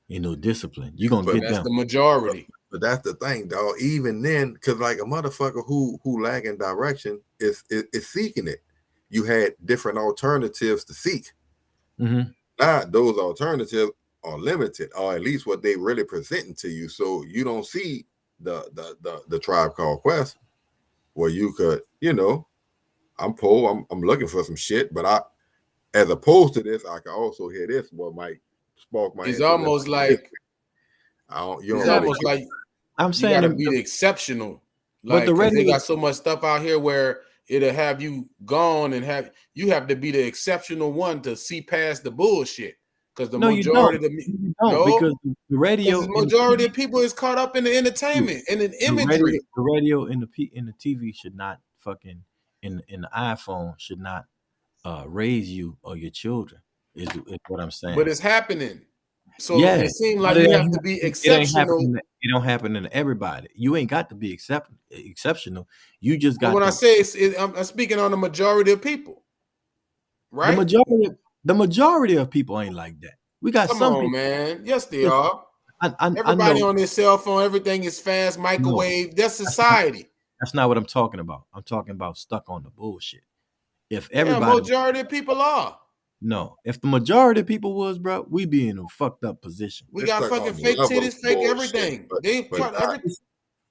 ain't no discipline. You gonna But get That's them. the majority. But that's the thing, dog. Even then, because like a motherfucker who lacking direction is seeking it. You had different alternatives to seek. Mm-hmm. Now those alternatives are limited, or at least what they really presenting to you. So you don't see the Tribe Called Quest, where you could, I'm poor, I'm looking for some shit, but I, as opposed to this, I can also hear this, what might spark my It's interest. almost like You it's don't really almost like I'm you saying got to be the exceptional, but like the because they radio, got so much stuff out here where it'll have you gone and you have to be the exceptional one to see past the bullshit. Because the no, you don't. majority of You don't, no, because the because radio the and the majority TV, of people is caught up in the entertainment and in imagery. the radio and the TV should not fucking in the iPhone should not raise you or your children. Is what I'm saying. But it's happening. So Yeah, it seems but like you have to be it ain't exceptional. happening. It don't happen to everybody. You ain't got to be exceptional. You just But got when I to say I'm speaking on the majority of people, the right? majority of people ain't like that. We got Come some on, people. man. Yes, they Listen, are. I Everybody know. on their cell phone, everything is fast, No, microwave. That's that's not society. that's not what I'm talking about. I'm talking about stuck on the bullshit. If Yeah, everybody majority of people are. no, if the majority of people was, bro, we be in a fucked up position. We it's got like fucking on the fake level of titties, fake bullshit, everything. They but try everything. this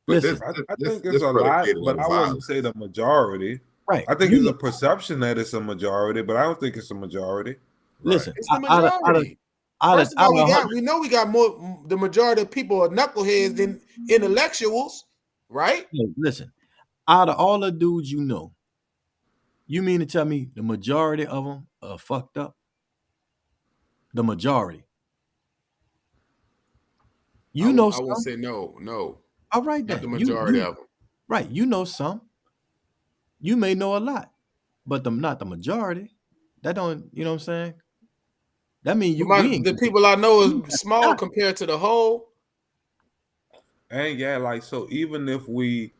Listen, I this think it's this a lot, predicated but on I wouldn't say violence. the majority. right? I think it's a perception that it's a majority, but I don't think it's a majority. Right. Listen. It's the Out majority. First of of all, 100, we know we got more. The majority of people are knuckleheads than intellectuals, right? listen. Out of all the dudes you know, you mean to tell me the majority of them are fucked up? The majority. You know I would some. say no, All right not the then. majority of them. Right. You know some. You may know a lot, but not the majority. That don't. You know what I'm saying? That mean But we ain't. the people I know We ain't is got small shot. compared to the whole. And yeah, like so even if we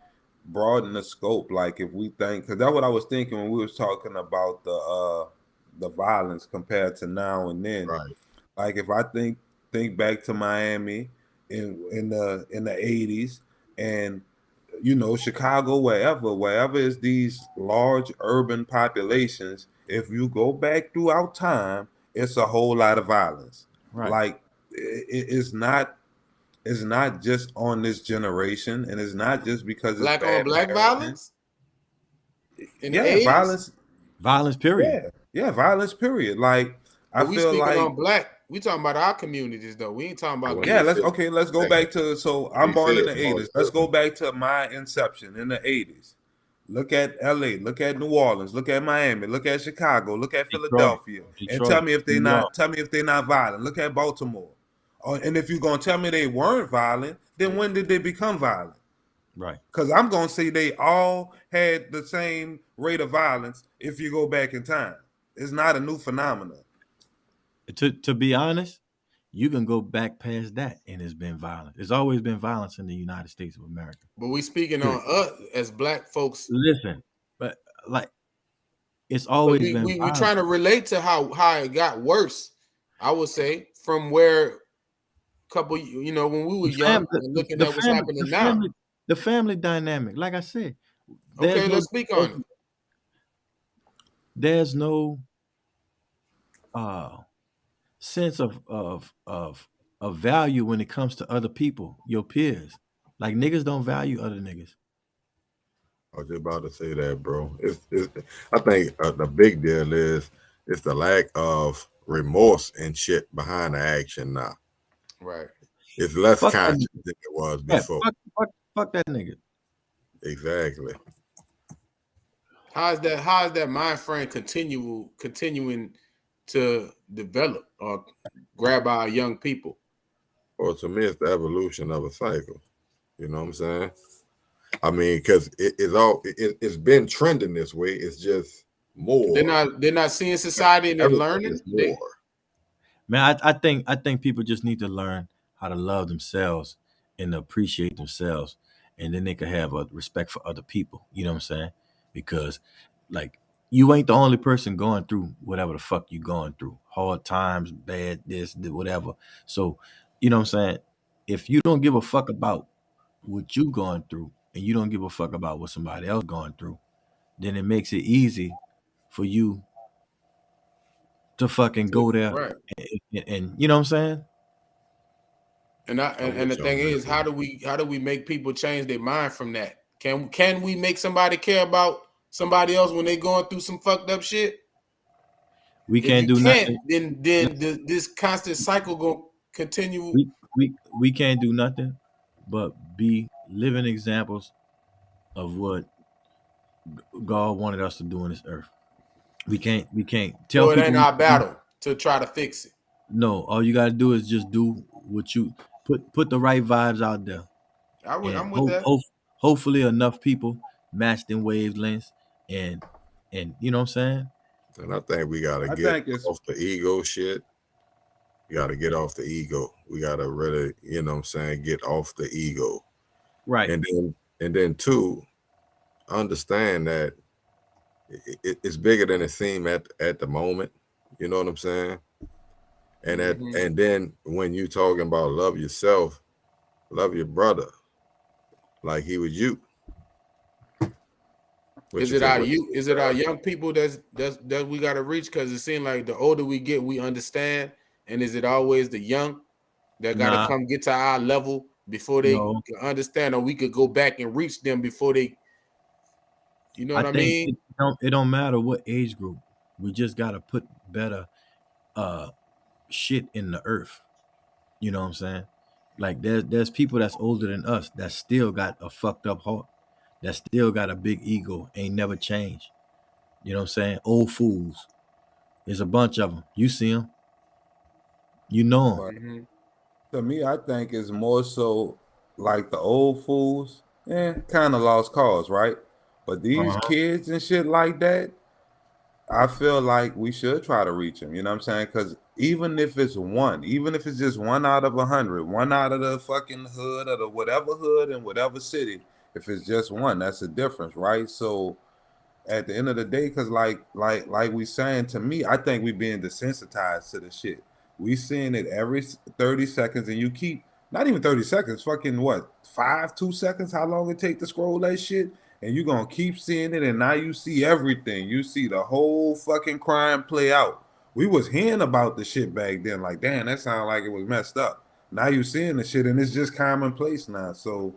broaden the scope, like if we think, because that's what I was thinking when we was talking about the violence compared to now and then. Right. Like if I think back to Miami in the 80s and Chicago, wherever is these large urban populations, if you go back throughout time, it's a whole lot of violence. Right. Like it's not just on this generation, and it's not just because it's Black on bad black parenting. violence in the Yeah, 80s. Violence. Period. yeah, violence. Period. Like I But we feel speaking like on black. We talking about our communities though. We ain't talking about When yeah. they Let's say okay. Let's go second, back to so they I'm say born in it's the more '80s. Let's go certain. back to my inception in the '80s. Look at LA, look at New Orleans, look at Miami, look at Chicago, look at Detroit. Philadelphia, and Detroit. New York. tell me if they're not violent. Look at Baltimore. And if you're gonna tell me they weren't violent, then when did they become violent? Right. Because I'm gonna say they all had the same rate of violence if you go back in time. It's not a new phenomenon. To be honest, you can go back past that, and it's been violent. There's always been violence in the United States of America. but we speaking Period. on us as black folks. Listen, but like it's But always been we violent. trying to relate to how it got worse. I would say from where couple, when we were The young fam, the, and the, looking the at what's family, happening now. the family dynamic. Like I said, there's Okay, no, let's speak on it. there's no uh sense of value when it comes to other people, your peers. Like niggas don't value other niggas. I was just about to say that, bro. I think the big deal is it's the lack of remorse and shit behind the action now. Right. It's less Fuck that conscious nigga. than it was Yeah, before. fuck that nigga. Exactly. How is that mind frame continuing to develop or grab our young people? Well, to me, it's the evolution of a cycle. You know what I'm saying? I mean, because it's been trending this way. It's just more. They're not seeing society and then Everything learning. is more. Man, I think people just need to learn how to love themselves and appreciate themselves, and then they can have a respect for other people. You know what I'm saying? Because like you ain't the only person going through whatever the fuck you going through. Hard times, bad this, whatever. So, you know what I'm saying? If you don't give a fuck about what you going through and you don't give a fuck about what somebody else going through, then it makes it easy for you to fucking go there Right. and you know what I'm saying? And I'm and the with you thing on is, that, bro. how do we make people change their mind from that? Can we make somebody care about somebody else when they going through some fucked up shit? We If can't you do can't, nothing. then this constant cycle gonna continue. We can't do nothing but be living examples of what God wanted us to do on this earth. We can't tell So it ain't people our battle to try to fix it. no. All you gotta do is just do what you put the right vibes out there, and I'm with that. hopefully enough people match them wavelengths, and you know what I'm saying? And I think we gotta I get think it's off the ego shit. We gotta get off the ego. We gotta really, you know what I'm saying, get off the ego. Right. And then two, understand that it's bigger than it seems at the moment. You know what I'm saying? And then when you talking about love yourself, love your brother like he was you. What Is you it think? our youth? Is it our young people that we got to reach? Because it seems like the older we get, we understand. And is it always the young that got to Nah, come get to our level before they no. can understand, or we could go back and reach them before they? You know I what I think mean? it don't matter what age group. We just gotta put better uh shit in the earth. You know what I'm saying? Like there's people that's older than us that still got a fucked up heart, that still got a big ego, ain't never changed. You know what I'm saying? Old fools. There's a bunch of them. You see them, you know them. but Mm-hmm. to me, I think it's more so like the old fools, kind of lost cause, right? But these Uh-huh. kids and shit like that, I feel like we should try to reach them. You know what I'm saying? Because even if it's one, even if it's just one out of 100, one out of the fucking hood or the whatever hood in whatever city, if it's just one, that's the difference, right? So at the end of the day, because like we saying, to me, I think we being desensitized to the shit. We seeing it every 30 seconds, and you keep not even 30 seconds, fucking what, 2 seconds, how long it take to scroll that shit, and you gonna keep seeing it, and now you see everything. You see the whole fucking crime play out. We was hearing about the shit back then, like, damn, that sounded like it was messed up. Now you seeing the shit, and it's just commonplace now. So,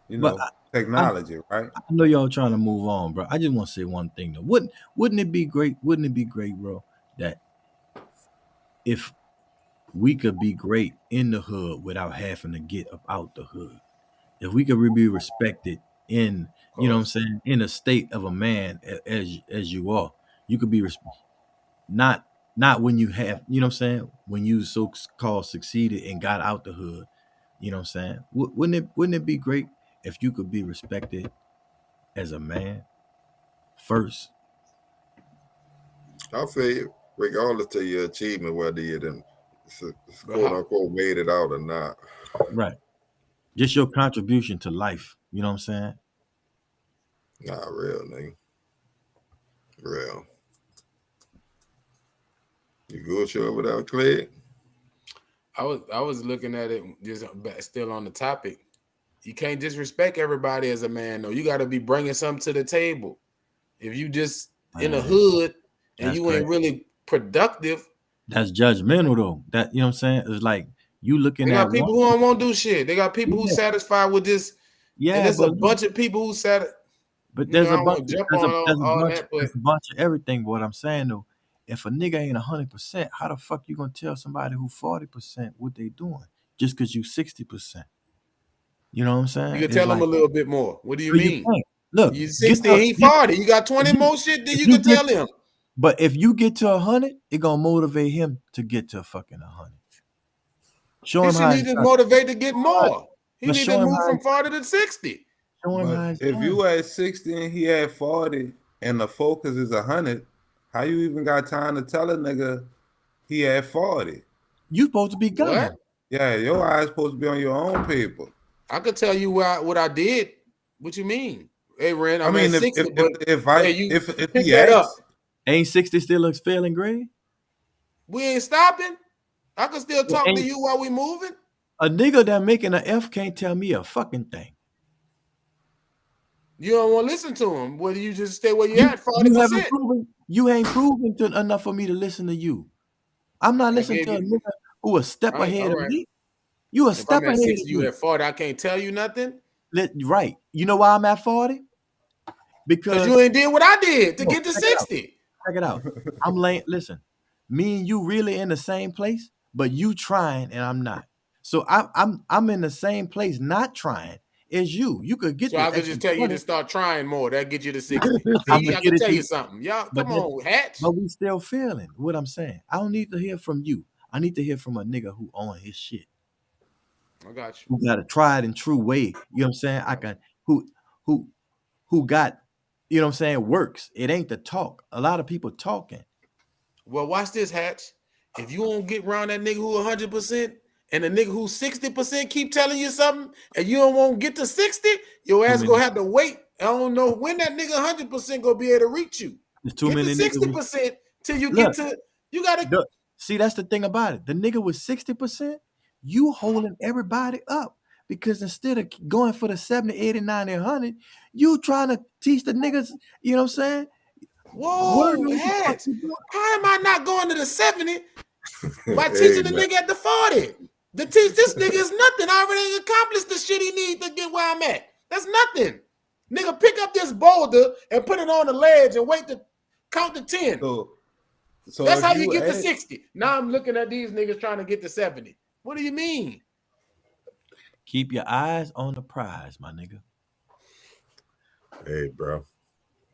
But I technology, right? I know y'all trying to move on, bro. I just want to say one thing though. Wouldn't it be great? Wouldn't it be great, bro, that if we could be great in the hood without having to get up out the hood? If we could be respected in, Of you know what I'm course. saying, in a state of a man as you are, you could be not when you have, you know what I'm saying, when you so called succeeded and got out the hood. You know what I'm saying? Wouldn't it be great if you could be respected as a man first? I feel you, regardless of your achievement, whether you done But quote how? unquote made it out or not. Right. Just your contribution to life. You know what I'm saying? Nah, real nigga. Real. You good shit over there, Clay? I was looking at it just still on the topic. You can't disrespect everybody as a man, though. You got to be bringing something to the table. If you just in the Man, hood and that's you ain't crazy. really productive, That's judgmental though. That you know what I'm saying? It's like you looking they at got one. people who don't want to do shit. They got people who Yeah, satisfied with this, and yeah, there's a but bunch of people who said, but I there's a don't bunch want to of jump on all that, but there's a bunch of everything. But what I'm saying though, if a nigga ain't 100%, how the fuck you gonna tell somebody who 40% what they doing just because you 60%? You know what I'm you saying? can It's tell them like a little bit more. What do you so you mean? can't look You get 60 to and he get 40. You got if 20 you more shit than if you you could get tell him. but if you get to 100, it gonna motivate him to get to fucking 100. Show He him how shouldn't he need to done it. motivate to get more. He But need to show him move how from 40 to 60. show him But how it's if done. you at 60 and he at 40 and the focus is 100, how you even got time to tell a nigga He had 40. You supposed to be gunning. What? Yeah, your eyes supposed to be on your own paper. I could tell you what I did. What you mean? Hey, Ren, I I'm at mean, 60, but hey, you if pick he that up. asks, Ain't 60 still a failing grade? We ain't stopping. I can still talk to Ain't you while we moving. a nigga that making an F can't tell me a fucking thing. You don't want to listen to him. Whether you just stay where you at, You ain't proven enough for me to listen to you. I'm not I listening gave to a you. nigga who a step All right, ahead all of right. me. You a If step I'm at ahead 60, of you me. at 40. I can't tell you nothing Right. You know why I'm at 40? because Because you ain't did what I did to no, get to check it out. 60. Check it out. I'm laying. Listen, me and you really in the same place, but you trying and I'm not. So I'm in the same place, not trying as you. You could get So the I could extra just tell you 20. to start trying more. That get you to 60. I'm See, gonna I get can it tell to you you, something. Y'all, but come on, Hatch. but we still feeling what I'm saying. I don't need to hear from you. I need to hear from a nigga who on his shit, I got you. who got a tried and true way. You know what I'm saying? I can who who got, you know what I'm saying, works. It ain't the talk. A lot of people talking. Well, watch this, Hatch. If you don't get around that nigga who 100% and the nigga who 60% keep telling you something and you don't want to get to 60, your Too ass many, gonna have to wait. I don't know when that nigga 100% gonna be able to reach you. there's too Get to many niggas. 60% till you Look, get to, you gotta, see, that's the thing about it. The nigga with 60%, you holding everybody up. Because instead of going for the 70, 80, 90, 100, you trying to teach the niggas, you know what I'm saying? Word whoa, on what the fuck Hatch. you doing. How am I not going to the 70 by Hey teaching the man, nigga at the 40? To teach this nigga is nothing. I already accomplished the shit he needs to get where I'm at. That's nothing. Nigga, pick up this boulder and put it on the ledge and wait to count to 10. So That's if how you you get to ask, 60. Now I'm looking at these niggas trying to get to 70. What do you mean? Keep your eyes on the prize, my nigga. hey bro,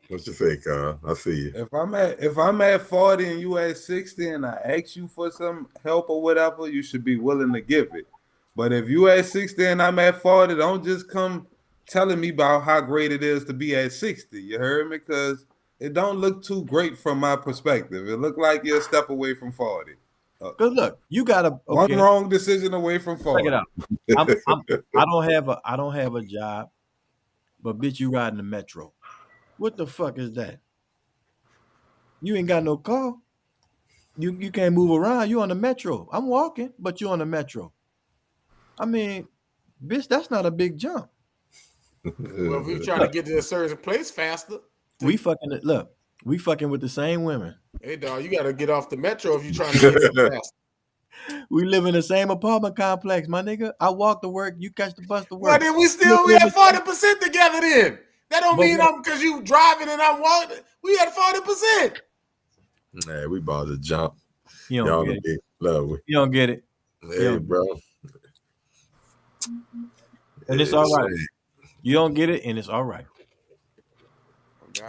what you say, Carl? I see you. if I'm at 40 and you at 60 and I ask you for some help or whatever, you should be willing to give it. But if you at 60 and I'm at 40, don't just come telling me about how great it is to be at 60. You heard me? Because it don't look too great from my perspective. It look like you're a step away from 40. Good look, you gotta One okay. wrong decision away from Check it 40. out. I don't have a job, but bitch, you riding the metro. What the fuck is that? You ain't got no car. You can't move around. You on the metro. I'm walking, but you on the metro. I mean, bitch, that's not a big jump. Well, if we trying to Look, get to a certain place faster, we fucking it. Look, we fucking with the same women. hey dog, you gotta get off the metro if you're trying to get there faster. We live in the same apartment complex, my nigga. I walk to work. You catch the bus to Well, work. then we Live at in the 40% together then. That don't but mean what? I'm because you driving and I'm walking. We at 40%. Nah, we about to jump. You don't Y'all get gonna it. get lovely. You don't get it. You Hey, don't get bro. it. And it's Hey, all right. man. You don't get it, and it's all right.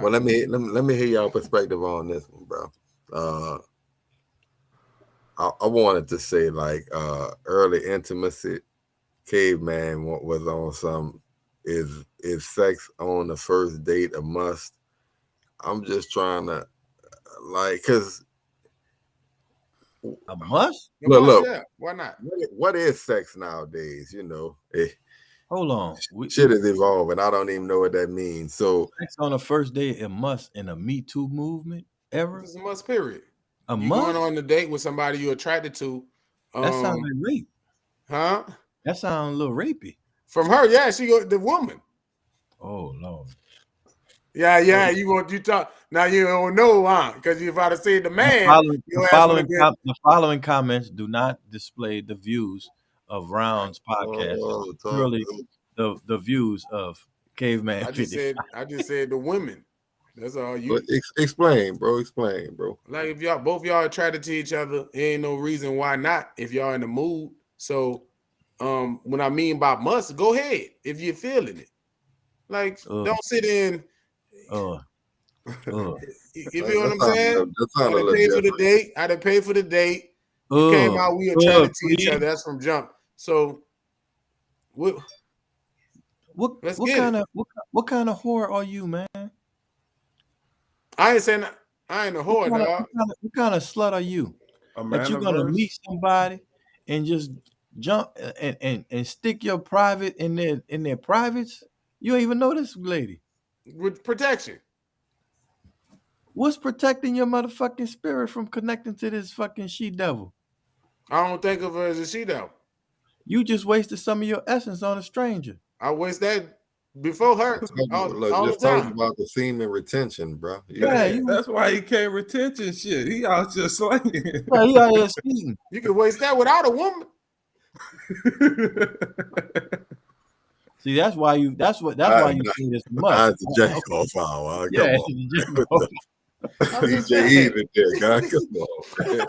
Well, let me hear y'all perspective on this one, bro. I wanted to say like early intimacy, caveman was on some is sex on the first date a must? I'm just trying to like because A must? look, Yeah, why not? what is sex nowadays? You know, Hold on. shit is evolving. I don't even know what that means. So Sex on the first date, a must in a Me Too movement ever? It's a must, period. A You going must? on a date with somebody you're attracted to. That sounds like rape. Huh? That sounds a little rapey. From her, yeah, she go the woman. Oh Lord. Yeah, you talk now you don't know, huh? Because you about to say the The man, following, the your ass would following, have been com- the following comments do not display the views of Round's podcast. oh, Purely the views of Caveman I 50. I just said the women. That's all but you explain, bro. Explain, bro. like if y'all both y'all attracted to each other, there ain't no reason why not if y'all in the mood. So when I mean by must, go ahead if you're feeling it. Like don't sit in Uh, uh, you feel what I'm saying? That sound I a done little paid for the different. date. I done paid for the date. You came out, we attracted to each other. please. That's from jump. So let's What get it. kind of what kind of whore are you, man? I ain't saying I ain't a whore, dog. What kind of slut are you? A that you're gonna meet manaverse. somebody and just jump and stick your private in their privates? You don't even know this lady. with protection. What's protecting your motherfucking spirit from connecting to this fucking she devil? I don't think of her as a she though. You just wasted some of your essence on a stranger. I waste that before her Look, all the just told you time. about the semen retention, bro. Yeah, Yeah, you that's why he can't retention shit. He out just slanging. yeah, you out here speaking. You can waste that without a woman. See, that's why you that's why you say this must. Mine's the jack off hour. Come Yeah, on. I'm just DJ saying. even there, guy. Come on, man.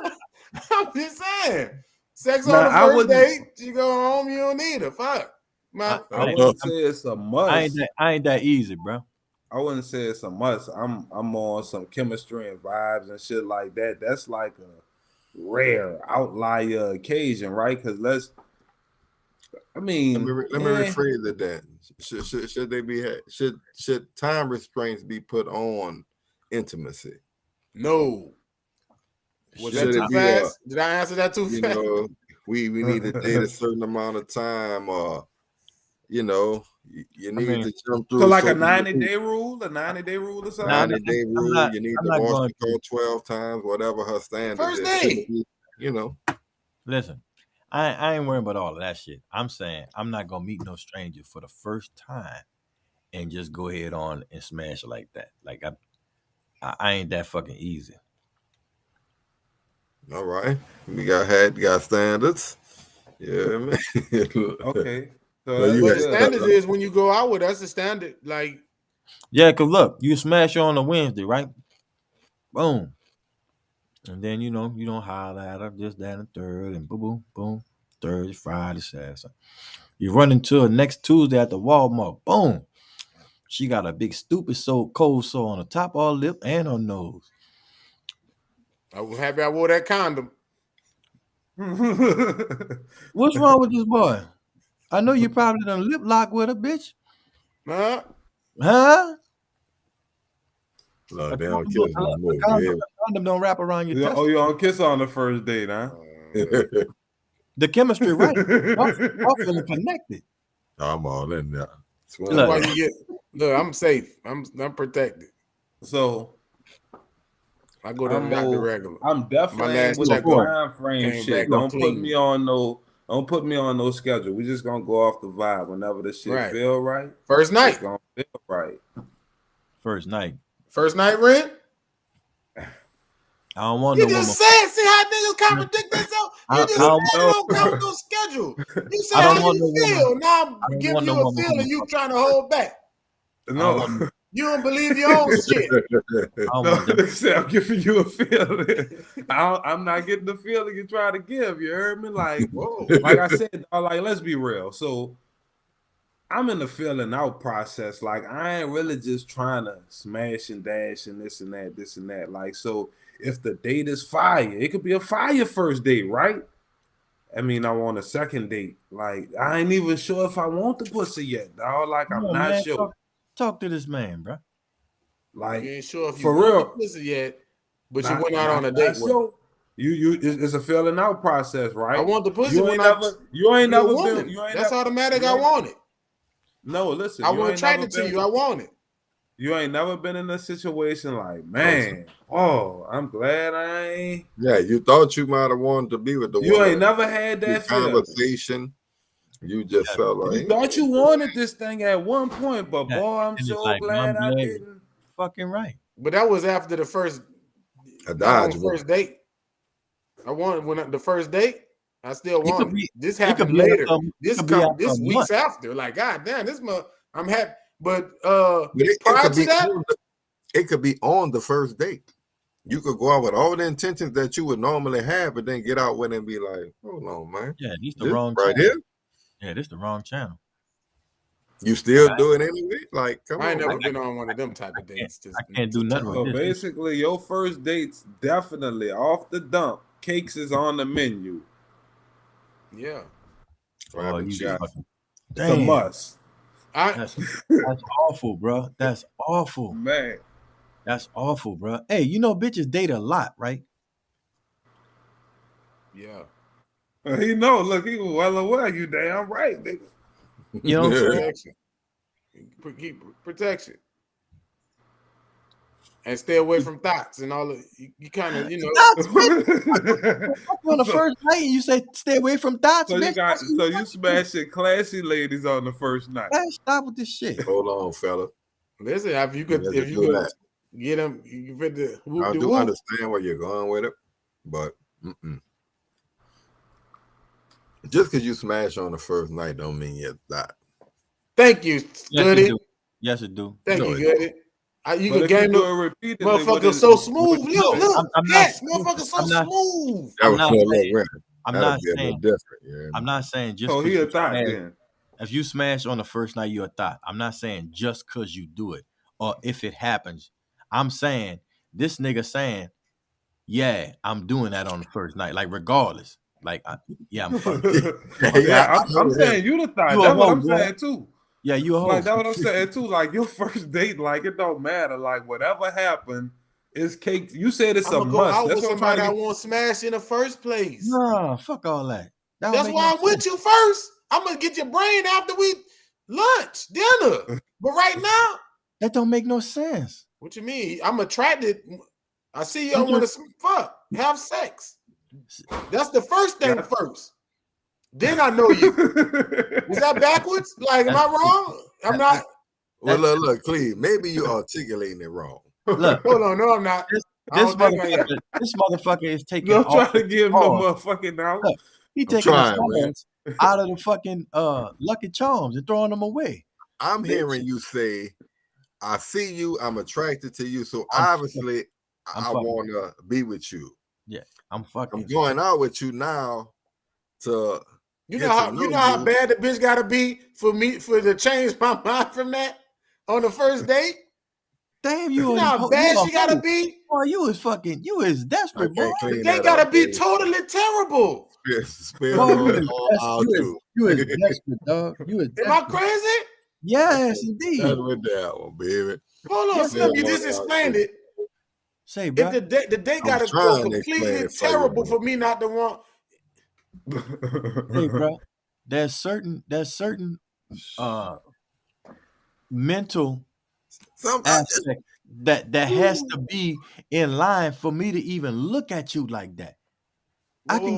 I'm just saying. Sex Nah, on the I first wouldn't- date, you go home, you don't need her. Fuck. Man, I wouldn't say it's a must. I ain't that easy, bro. I wouldn't say it's a must. I'm on some chemistry and vibes and shit like that. That's like a rare outlier occasion, right? Because I mean, Let me rephrase it then. Should they be should time restraints be put on intimacy? no. Was Should that too it be fast? Did I answer that too you fast? know, we need to date a certain amount of time, or you know, you need to jump through. So like a certain 90-day rule, a 90-day rule or something. 90-day rule. not- You need I'm to not wash going the car 12 times, whatever her standard First is. date. You know, Listen, I ain't worrying about all of that shit. I'm saying I'm not gonna meet no stranger for the first time and just go ahead on and smash like that. Like I ain't that fucking easy. all right. We got standards. Yeah, man. Okay. So Well, you But had the good. standard is when you go out with, that's the standard. Like, Yeah, cause look, you smash her on a Wednesday, right? Boom. And then you don't holler at her, this, that, and the third, and boom, boom, boom. Thursday, Friday, Saturday. You run into her next Tuesday at the Walmart. Boom. She got a big stupid cold sore on the top of her lip and her nose. I was happy I wore that condom. What's wrong with this boy? I know you probably done lip lock with her, bitch. Huh? Huh? Look, A they don't kill us no more. condom don't wrap around your Oh, testicles. you on kiss on the first date, huh? The chemistry right. Y'all feeling connected. I'm all in there. That's Look. why you get. Look, I'm safe. I'm protected. So I go to the doctor regular. I'm My definitely last with the checkup time frame came shit. back clean. Don't put me on no schedule. We just gonna go off the vibe. Whenever the shit Right. feel right, First night. it's gonna feel right. First night. First night rent. I don't want You no woman. just said, see how niggas contradict themselves? You just said don't you don't come with no schedule. You said I don't how want you no feel. woman. Now I I'm don't giving want you no a woman feeling you trying to hold back. No, You don't believe your own shit. I don't want them. I'm giving you a feeling. I'm not getting the feeling you're trying to give. You heard me? Like, Whoa. like I said, like let's be real. So I'm in the feeling out process. Like I ain't really just trying to smash and dash and this and that. Like, so if the date is fire, it could be a fire first date, right? I mean, I want a second date. Like, I ain't even sure if I want the pussy yet, dog. Like, I'm Come on, not man. sure. Talk to this man, bro. Like, You ain't sure if you for want real. the pussy yet, but you went out on a Not date with her. sure. It's a feeling out process, right? I want the pussy You when ain't I never, you ain't you're a never woman. been. You ain't That's never, automatic. you I ain't- want it. No, listen. I you wasn't ain't never attracted to been- you. I want it. You ain't never been in a situation like, man, oh, I'm glad I ain't. Yeah, you thought you might have wanted to be with the You woman. ain't never had that feeling. Conversation. You just felt like You thought you wanted this thing at one point, but Yeah. boy, I'm And it's so like, glad I'm I glad- didn't. Fucking right. But that was after the first, a not on dodge. the first date. I wanted when the first date. I still It could want it. be- This it could happened be later. after- it This could be after this a weeks month. after. Like, God damn, this month I'm happy. But It prior could to be that, it could be on the first date. You could go out with all the intentions that you would normally have, but then get out with it and be like, hold on, man. Yeah, this the This wrong right channel. here. Yeah, this the wrong channel. You still do it anyway? Like, come I ain't on. never man. been on one of them type of dates. I can't do nothing So with this. basically, your first date's definitely off the dump. Cakes is on the menu. Yeah. Oh, you Cheese. fucking It's a damn. must, That's awful, bro. That's awful. man. That's awful, bro. Hey, you know bitches date a lot, right? Yeah. He know. Look, he was well aware. You damn right, nigga. You know what I'm saying? Protection. Keep protection. And stay away from thoughts and all of you kind of, Thoughts, bitch. On the first night, you say stay away from thoughts, So bitch. you smashing classy ladies on the first night. Man, stop with this shit. Hold on, fella. Listen, if you could get them, you fit the I do understand where you're going with it, but just because you smash on the first night don't mean you're that. Thank you, Goody. Yes, it do. Thank you, Goody. You But can game the motherfucker so smooth. Look, yes, motherfucker so smooth. I'm not saying just he a thought then. If you smash on the first night, you're a thought. I'm not saying just because you do it or if it happens. I'm saying this nigga saying, yeah, I'm doing that on the first night, like regardless. Like, I'm fucking. I'm saying you the thought. That's what I'm saying too. Yeah, you a hoe. Like that's what I'm saying too. Like your first date, like it don't matter. Like whatever happened, it's cake. You said it's a must. That's what somebody I want smash in the first place. Nah, fuck all that. That's why I'm with you first. I'm gonna get your brain after we dinner. But right now, that don't make no sense. What you mean? I'm attracted. I see you. I want to have sex. That's the first thing first. Then I know you. Is that backwards? Like, am I wrong? I'm not. Well, look, Cleve, maybe you articulating it wrong. Look, hold on, no, I'm not. This motherfucker is taking. Don't try to give him no motherfucking now. He taking the out of the fucking Lucky Charms and throwing them away. I'm hearing you say, "I see you. I'm attracted to you. So obviously, I want to be with you." Yeah, I'm fucking. I'm going out with you now to. You know how bad the bitch gotta be for to change my mind from that on the first date? Damn, you know how bad she gotta be? Boy, you is desperate, boy. They gotta be totally terrible. You is desperate, dog. You is desperate. Am I crazy? Yes, indeed. That's with that one, baby. Hold on, Slim, you just explained it. Say, bro. If the date gotta go completely terrible for me not to want. Hey, bro, there's certain mental aspect that has to be in line for me to even look at you like that. I can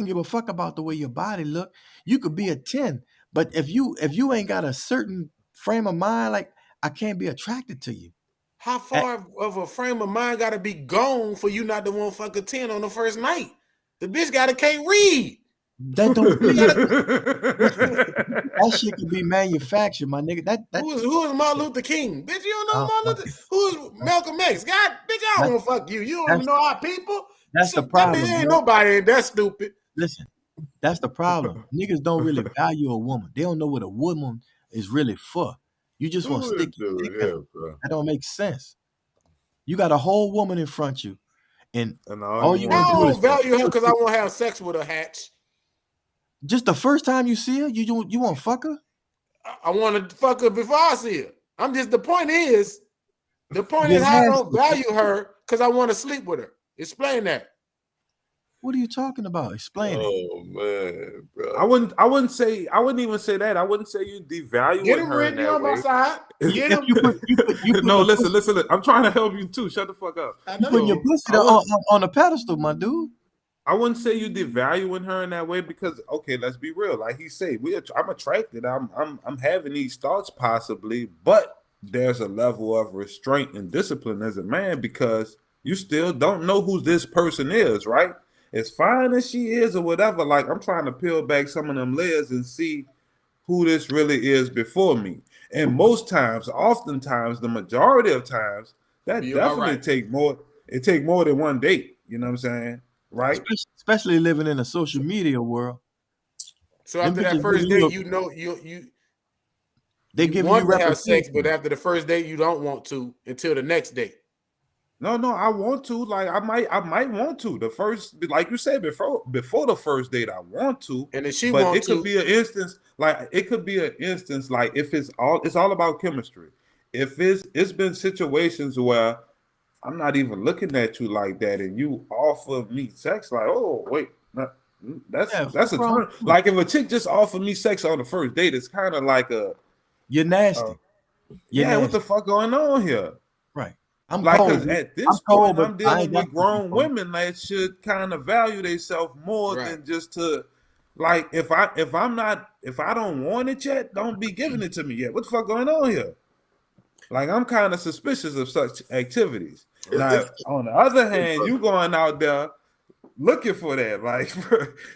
give a fuck about the way your body look. You could be a 10, but if you ain't got a certain frame of mind, like I can't be attracted to you. How far of a frame of mind gotta be gone for you not to want fuck a 10 on the first night? The bitch can't read. That don't that shit could be manufactured, my nigga. Who is Martin Luther King? Bitch, you don't know Martin Luther. Who is Malcolm X? God, bitch, I don't want to fuck you. You don't even know our people. That's the problem. Ain't nobody that stupid. Listen, that's the problem. Niggas don't really value a woman. They don't know what a woman is really for. You just want to stick your dick out. That don't make sense. You got a whole woman in front of you. And all you want to do is value her because I won't have sex with her, Hatch. Just the first time you see her, you want to fuck her? I want to fuck her before I see her. The point is I don't value her because I want to sleep with her. Explain that. What are you talking about? Explain it. Oh man, bro. I wouldn't even say that. I wouldn't say you devaluing her in that way. No, listen. I'm trying to help you too. Shut the fuck up. You putting your pussy on a pedestal, my dude. I wouldn't say you devaluing her in that way because, okay, let's be real. Like he said, I'm attracted. I'm having these thoughts possibly, but there's a level of restraint and discipline as a man because you still don't know who this person is, right? As fine as she is or whatever, like I'm trying to peel back some of them layers and see who this really is before me. And oftentimes, the majority of times, that definitely take more. It take more than one date. You know what I'm saying? Right? Especially living in a social media world. So after that first date, they give you to have sex, but after the first date, you don't want to until the next date. No, I want to. Like I might want to. The first, like you said before the first date, I want to. And if she but wants it could be an instance. Like it could be an instance. Like if it's all about chemistry. If it's been situations where I'm not even looking at you like that, and you offer me sex, like, oh wait, that's Yeah, a fuck wrong turn. with you? Like if a chick just offered me sex on the first date, it's kind of like You're nasty. You're yeah, what nasty. the fuck going on here? Right. I'm Like, cold. cause at I'm this cold, point, but I'm I dealing ain't got with to be grown cold. women that should kind of value themselves more Right. than just to, like, if I don't want it yet, don't be giving it to me yet. What the fuck going on here? Like, I'm kind of suspicious of such activities. Now, on the other hand, you going out there looking for that, like,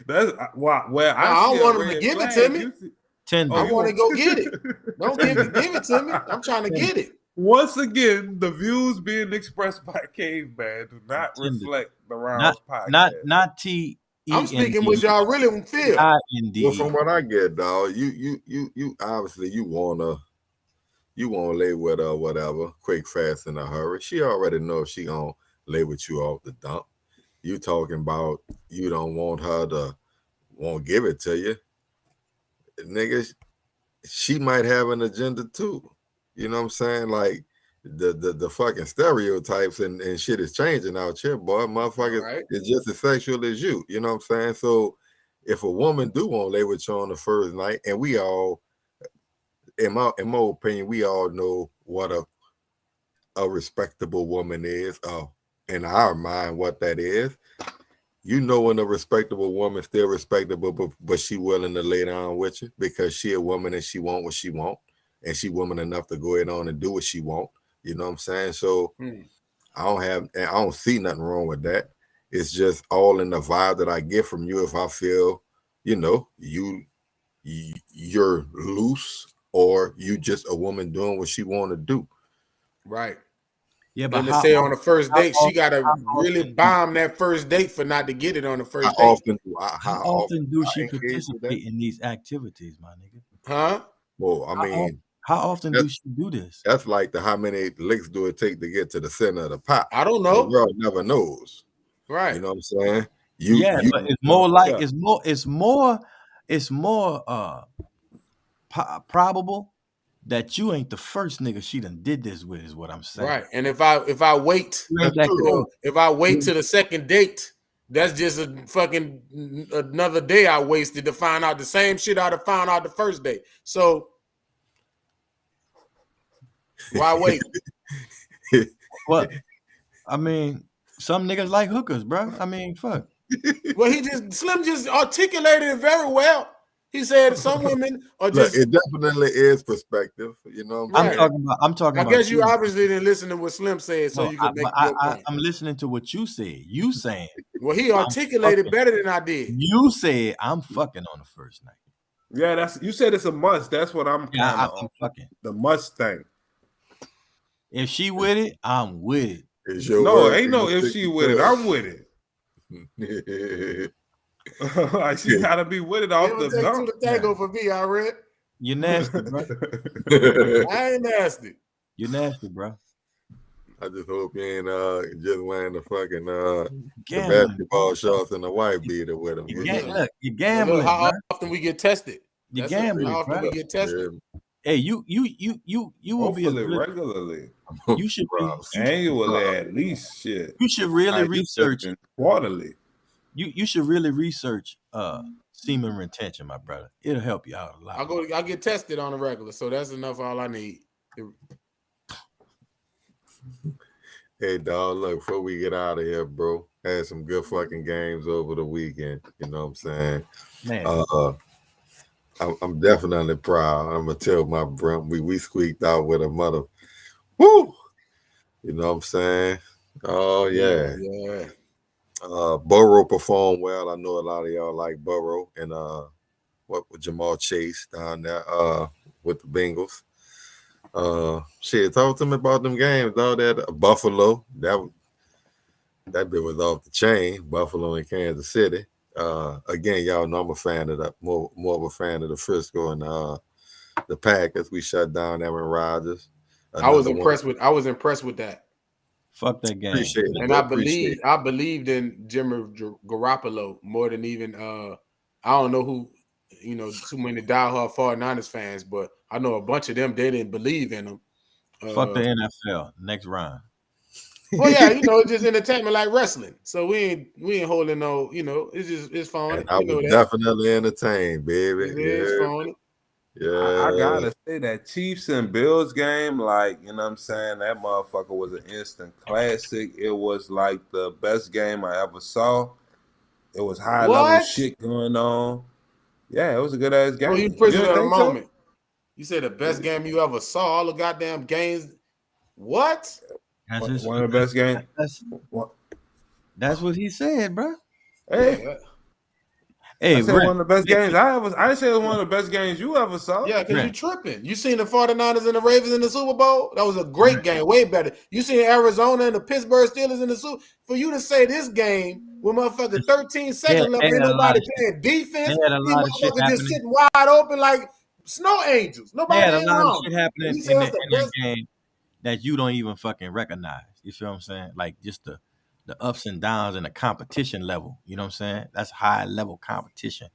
that's where No, I I see don't a want him to red give it to flag. me. Tender. I You want to want go get it. Don't give it to me. I'm trying to get it. Once again, the views being expressed by Caveman do not Tender. reflect the Not Rounds podcast. not T E I'm N speaking D what y'all really feel. I N D Well, E. from what I get, dog, you obviously you wanna lay with her, whatever, quick, fast, in a hurry. She already know if she gonna lay with you off the dump. You talking about you don't want her to won't give it to you, nigga. She might have an agenda too. You know what I'm saying? Like the fucking stereotypes and shit is changing out here, boy. Motherfuckers Right. is just as sexual as you. You know what I'm saying? So if a woman do want to lay with you on the first night, and we all, in my opinion, we all know what a respectable woman is. In our mind, what that is. You know when a respectable woman still respectable, but she willing to lay down with you because she a woman and she want what she want, and she woman enough to go ahead on and do what she want. You know what I'm saying? So I don't see nothing wrong with that. It's just all in the vibe that I get from you. If I feel, you're loose or you just a woman doing what she want to do. Right. Yeah, but And to say on the first date, she gotta how really often- bomb that first date for not to get it on the How first date. often do how often do I she engage with that? participate in these activities, my nigga? Huh? Well, I mean, How often do she do this? that's like how many licks do it take to get to the center of the pot? I don't The know. world never knows. Right. You know what I'm saying? But it's more like it's more probable that you ain't the first nigga she done did this with, is what I'm saying. Right. And if I wait, You ain't that close. if I wait to the second date, that's just a fucking another day I wasted to find out the same shit I'd have found out the first day. So why wait? What? I mean, some niggas like hookers, bro. I mean, fuck. Well, Slim just articulated it very well. He said some women are Look, just it definitely is perspective. You know what I'm Right. saying? I'm talking I about guess you you. obviously didn't listen to what Slim said, so No, you could make your point. I'm listening to what you said. You saying Well, he articulated better than I did. you said I'm fucking on the first night. Yeah, you said it's a must. That's what I'm Yeah, kind of I'm fucking. the must thing. If she with it, I'm with it. It's your No, word, ain't no you if stick she to with it, it. I'm with it. Like she gotta be with it off the Take to dump. the tango for me, I read. You're nasty, bro. I ain't nasty. You're nasty, bro. I just hope you ain't just wearing the fucking the Gambling. basketball shorts and the white beater with them. You're Well, gambling, look, how bro. often we get tested? You're That's gambling, how often bro. we get tested. Hey, you will be a Hopefully good. regularly, You should be. annually at least. Shit, You should really research. quarterly. You should really research semen retention, my brother. It'll help you out a lot. I get tested on a regular, so that's enough. All I need. Hey, dog, look, before we get out of here, bro, had some good fucking games over the weekend. You know what I'm saying? Man, I'm definitely proud. I'm gonna tell my bro, we squeaked out with a mother. Woo! You know what I'm saying? Oh yeah. Yeah. Burrow performed well. I know a lot of y'all like Burrow and what with Jamal Chase down there with the Bengals. Shit, talk to me about them games, dog. That Buffalo, that bit was off the chain. Buffalo and Kansas City. Again, y'all know I'm a fan of that, more of a fan of the Frisco and the Packers. We shut down Aaron Rodgers. I was impressed with that. fuck that game. Appreciate it. And I believed in Jimmy Garoppolo more than even I don't know who, too many diehard 49ers fans, but I know a bunch of them, they didn't believe in him. Fuck the NFL. Next round. Well, yeah, it's just entertainment like wrestling. So we ain't holding no, it's phony. And I We know was that. definitely entertained, baby. It is phony. I Yeah. gotta say that Chiefs and Bills game, like, you know what I'm saying, that motherfucker was an instant classic. It was like the best game I ever saw. It was high level What? shit going on. Yeah, it was a good ass Oh, you game. You prisoner didn't of the think so? moment. You said the best game you ever saw. All the goddamn games. What? That's his, One of the best games. that's what he said, bro. Hey, Yeah, Hey, I said Brent, one of the best games I ever. I didn't say it was one of the best games you ever saw. yeah, because you Brent, tripping. You seen the 49ers and the Ravens in the Super Bowl? That was a great game, way better. You seen Arizona and the Pittsburgh Steelers in the Super. For you to say this game with motherfucker 13 they seconds left, had ain't a lot nobody of shit. playing They defense. had a These lot of shit motherfuckers just happening. sitting wide open like snow angels. They had Nobody a ain't lot of around. shit And happening you say in that's the that best. game that you don't even fucking recognize. You feel what I'm saying? Like just the ups and downs and the competition level. You know what I'm saying? That's high level competition,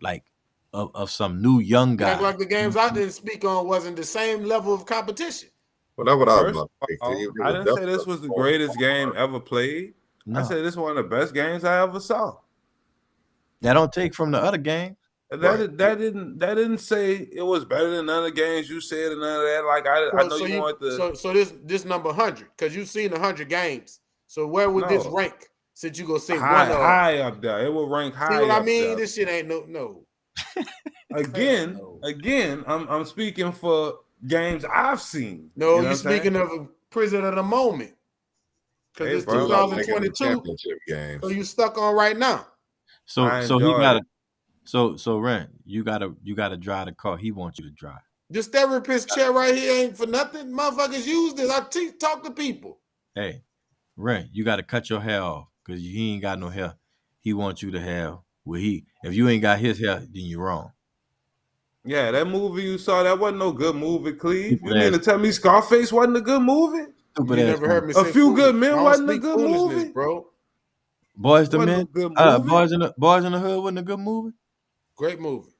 like of some new young You act guy. like the games I didn't speak on wasn't the same level of competition. Well, that's what I was First about to of say, all, Steve. It I was didn't say this definitely was the greatest game ever played. I No, said this is one of the best games I ever saw. that don't take from the other game. right. That didn't say it was better than none of the games you said and none of that. Like I know you want to So this number 100 because you've seen 100 games. So where would this no rank? Since you gonna say one of high up there. It will rank see what high I up mean? there. This shit ain't no. Again, No. again, I'm speaking for games I've seen. No, You know what you I'm saying? speaking of a prison of the moment because Hey, it's You bro, like making the 2022. championship games. So you stuck on right now. So I he enjoyed gotta it. so Rent, you gotta drive the car. He wants you to drive. This therapist chair right here ain't for nothing. Motherfuckers use this. I talk to people. Hey, Rent, you gotta cut your hair off because he ain't got no hair. He wants you to have if you ain't got his hair, then you're wrong. Yeah, that movie you saw, that wasn't no good movie, Cleve. You Stupid mean ass, to tell me Scarface wasn't a good movie? stupid You ass never movie. heard me A say Few foolish. Good I Men don't wasn't a speak good foolishness, movie. bro. Boys to Wasn't Men. no good movie. Boys in the Hood wasn't a good movie. Great movie.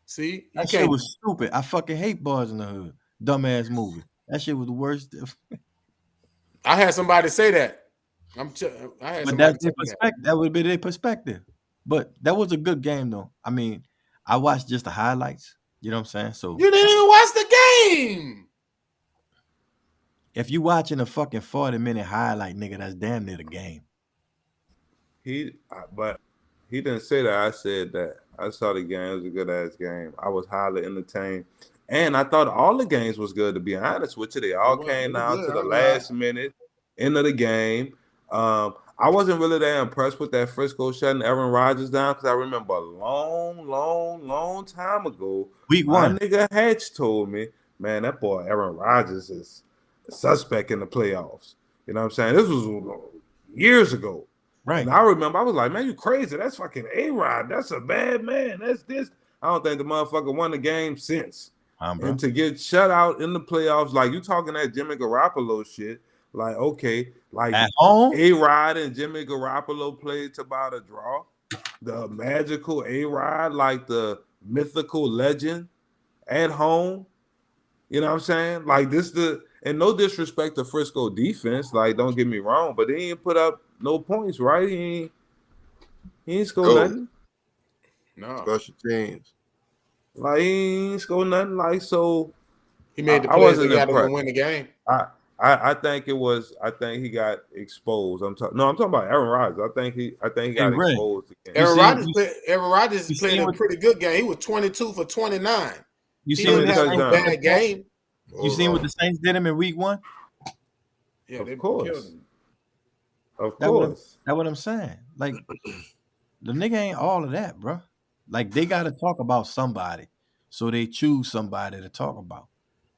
See, you That shit can't. was stupid. I fucking hate Boys in the Hood. Dumbass movie. That shit was the worst. I had somebody say that. I had But somebody that's tell their me that. perspective. That would be their perspective. But that was a good game though. I mean, I watched just the highlights. You know what I'm saying? So You didn't even watch the game. if you watching a fucking 40-minute highlight, nigga, that's damn near the game. But he didn't say that. I said that. I saw the game. It was a good ass game. I was highly entertained, and I thought all the games was good. To be honest with you, they all came It was down good. to the I ain't gonna lie. last minute, end of the game. I wasn't really that impressed with that Frisco shutting Aaron Rodgers down because I remember a long time ago, Week my one. nigga Hatch told me, man, that boy Aaron Rodgers is a suspect in the playoffs. You know what I'm saying? This was years ago. Right. And I remember I was like, man, you crazy. That's fucking A-Rod. That's a bad man. That's this. I don't think the motherfucker won the game since. Bro. And to get shut out in the playoffs, like you talking that Jimmy Garoppolo shit, like, okay, like At home? A-Rod and Jimmy Garoppolo played to about a draw. The magical A-Rod, like the mythical legend at home. You know what I'm saying? Like and no disrespect to Frisco defense, like don't get me wrong, but they ain't put up no points, right? He ain't score nothing. No. Special teams. Like he ain't score nothing. Like so He made the I plays that wasn't got him to impressed. win the game. I think he got exposed. I'm talking about Aaron Rodgers. I think he got Ray, exposed again. Aaron Rodgers played a pretty good game. He was 22 for 29. You He seen what didn't the have no Saints- bad game. You seen what the Saints did him in week one? Yeah, they Of course. killed him. Of That's course. what I'm saying. Like the nigga ain't all of that, bro. Like they gotta talk about somebody. So they choose somebody to talk about.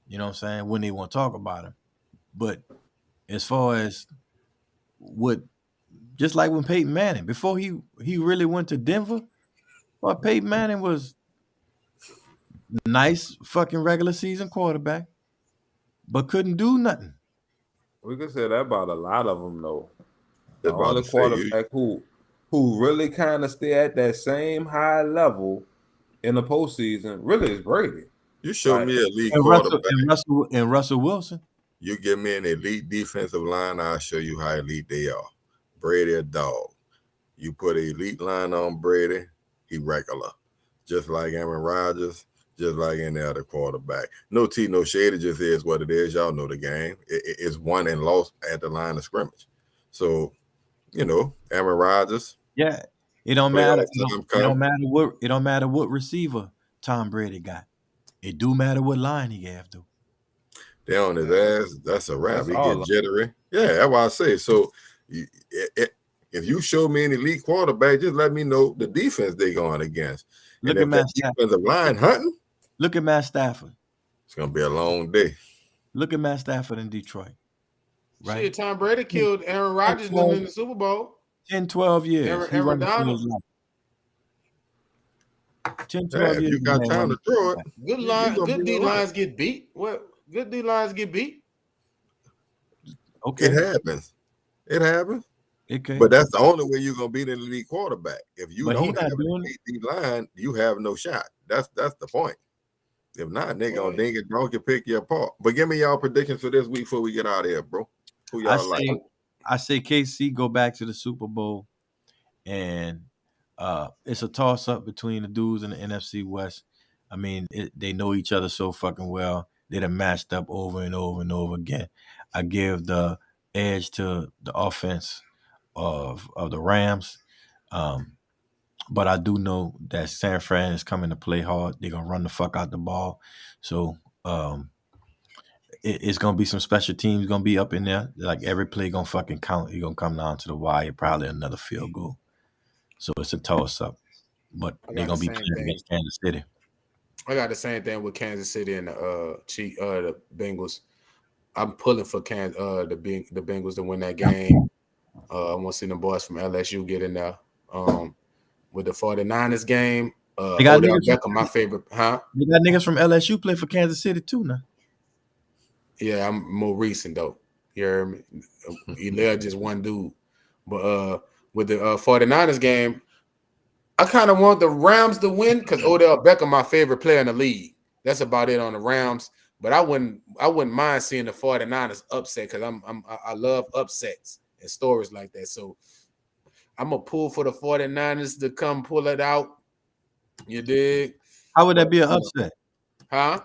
You know what I'm saying? When they want to talk about him. But as far as just like when Peyton Manning, before he really went to Denver, well, Peyton Manning was nice fucking regular season quarterback, but couldn't do nothing. We could say that about a lot of them, though. The About only to say, quarterback who really kind of stay at that same high level in the postseason really is Brady. you show Like, me a elite And quarterback. Russell Wilson. You give me an elite defensive line, I'll show you how elite they are. Brady a dog. You put an elite line on Brady, he regular. Just like Aaron Rodgers, just like any other quarterback. No tea, no shade. It just is what it is. Y'all know the game. It's won and lost at the line of scrimmage. So, Aaron Rodgers, Yeah, it don't matter. playoff time It don't come. matter what. It don't matter what receiver Tom Brady got. It do matter what line he have though. They on his ass. That's a wrap. That's He all get of jittery. Yeah, that's why I say. So, if you show me an elite quarterback, just let me know the defense they going against. Look And at if Matt that Stafford. defensive line hunting, Look at Matt Stafford. it's gonna be a long day. Look at Matt Stafford in Detroit. Right? Shit, Tom Brady killed Aaron Rodgers in the Super Bowl. 10, 12 years. He Aaron running for Donald. his life. 10, Yeah, 12 if years. you got time to throw it, Good you line, gonna good be D all right. lines get beat. What? Good D lines get beat. Okay. It happens. It happens. Okay. But that's the only way you're gonna beat an elite quarterback. If you But he don't not have an doing elite D line, you have no shot. That's the point. If not, they gonna Right. ding it, drunk and pick you apart. But give me y'all predictions for this week before we get out of here, bro. Who y'all like? I say KC go back to the Super Bowl, and it's a toss up between the dudes in the NFC West. I mean, they know each other so fucking well. They done matched up over and over and over again. I give the edge to the offense of the Rams, but I do know that San Fran is coming to play hard. They're gonna run the fuck out the ball, so it's gonna be some special teams gonna be up in there. Like every play gonna fucking count. You're gonna come down to the wire, probably another field goal. So it's a toss up. But I they're got gonna the be same playing thing. against Kansas City. I got the same thing with Kansas City and the Bengals. I'm pulling for the Bengals to win that game. I want to see them boys from LSU get in there. With the 49ers game, They got Odell niggas from- Beckham, my favorite, huh? They got niggas from LSU play for Kansas City too now. Yeah, I'm more recent though. You hear me? They're just one dude. But with the 49ers game, I kind of want the Rams to win because Odell Beckham, my favorite player in the league. That's about it on the Rams. But I wouldn't mind seeing the 49ers upset because I love upsets and stories like that. So I'm gonna pull for the 49ers to come pull it out. You dig? How would that be an upset? Huh?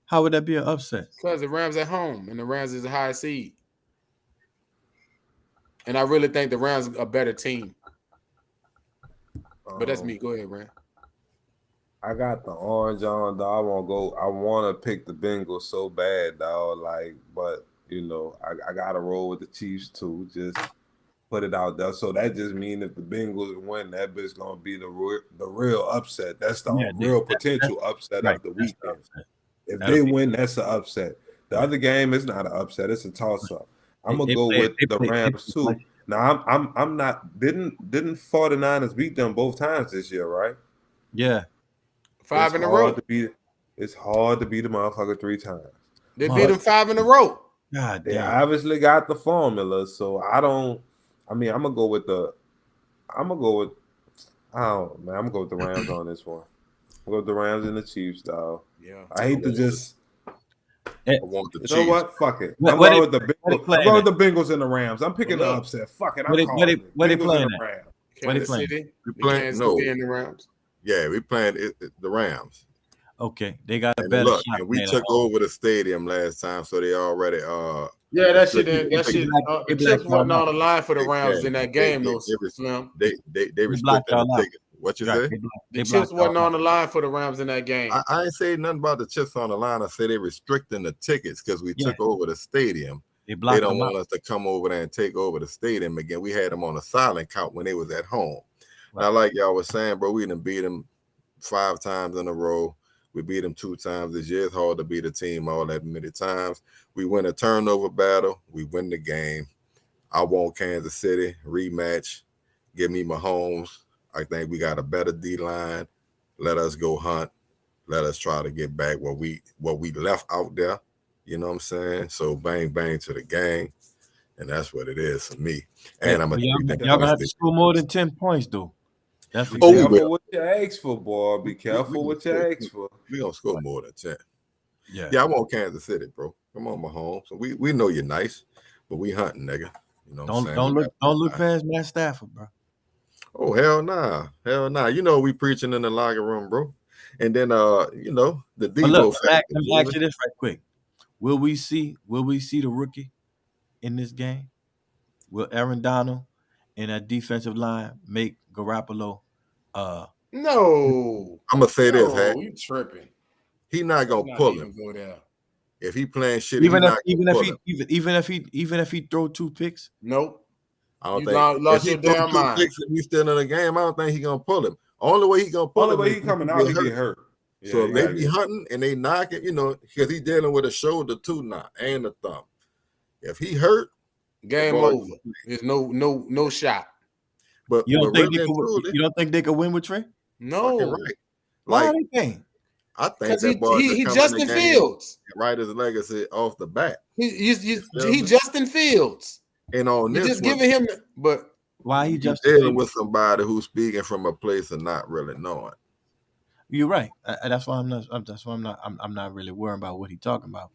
How would that be an upset? Because the Rams at home and the Rams is a high seed. And I really think the Rams are a better team. But that's me. Go ahead, Rand. I got the orange on, dog. I want to pick the Bengals so bad, dog. But I gotta roll with the Chiefs too. Just put it out there. So that just means if the Bengals win, that bitch gonna be the real upset. That's the real potential upset right, of the that's the weekend. upset. If That'll they be- win, that's an upset. The other game is not an upset. It's a toss up. I'm gonna They go play- with they the play- they Rams play- too. Now I'm not didn't 49ers beat them both times this year, right? Yeah. 5 It's in a hard row. to beat. It's hard to beat the motherfucker 3 times. They beat them 5 in a row. God They damn. obviously got the formula, so I'm gonna go with I don't know, man. I'm gonna go with the Rams on this one. I'm gonna go with the Rams and the Chiefs, dog. Yeah. I hate to just I want the you Chiefs. know what? Fuck it. What- I'm what going they- with the what they Bengals. I'm playing going with the Bengals and the Rams. I'm picking the Well, look. upset. Fuck it. I'm What they- calling it. what they Bengals playing and the at? Rams. What they Kansas playing? City. We The playing- Kansas no. City and the Rams. Yeah, we playing the Rams. Okay, they got a And better look, shot. and we playing took at home. over the stadium last time, so they already Yeah, that shit. restricted- That shit. They The blacked chips wasn't y'all on the line for the Rams Yeah, in that game, though. they Slim. they blocked restricted the y'all out. ticket. What you Right, say? they The blocked chips wasn't y'all on the line for the Rams in that game. I ain't say nothing about the chips on the line. I said they restricting the tickets because we Yeah. took over the stadium. They They blocked don't them out. want us to come over there and take over the stadium again. We had them on a silent count when they was at home. Right. Now, like y'all was saying, bro, we done beat them 5 times in a row. We beat them 2 times this year. It's hard to beat a team all that many times. We win a turnover battle. We win the game. I want Kansas City rematch. Give me Mahomes. I think we got a better D line. Let us go hunt. Let us try to get back what we left out there. You know what I'm saying? So bang bang to the gang, and that's what it is for me. And I'm But gonna y'all gonna have to score more than 10 points though. That's Be Oh, we careful will. what you ask for, boy. Be careful what you ask for. We gonna score more than 10. yeah. Yeah, I want Kansas City, bro. Come on, Mahomes. We know you're nice, but we hunting, nigga. You know what I'm saying? Don't look past Matt Stafford, bro. Oh, hell nah. Hell nah. You know we preaching in the locker room, bro. And then you know, the But look, Debo let factor. me ask you this right quick. Will we see the rookie in this game? Will Aaron Donald and that defensive line make Garoppolo No, I'm gonna say this, hey. you tripping? He not Let's gonna not pull him. even go there. If he playing shitty, he not gonna pull him. even if he throw 2 picks? Nope. I don't You think if lost he your throw damn 2 mind. picks and he's still in the game, I don't think he gonna pull him. Only way he gonna pull Only him way is he if coming he out, he get get hurt. hurt. Yeah, So he if they gotta be get. hunting and they knocking, you know, because he's dealing with a shoulder too now and a thumb. If he hurt, the Game boy. over. There's no shot. But You don't think really and truly, they could win with Trey? fucking No, right. Why Like they can't? I think because that boy could he come in the Justin game Fields. and write his legacy off the bat. He feel me? Justin Fields. And on You this just one, giving him, but Why he you just dealing with somebody who's speaking from a place of not really knowing. You're right. That's why I'm not really worried about what he's talking about.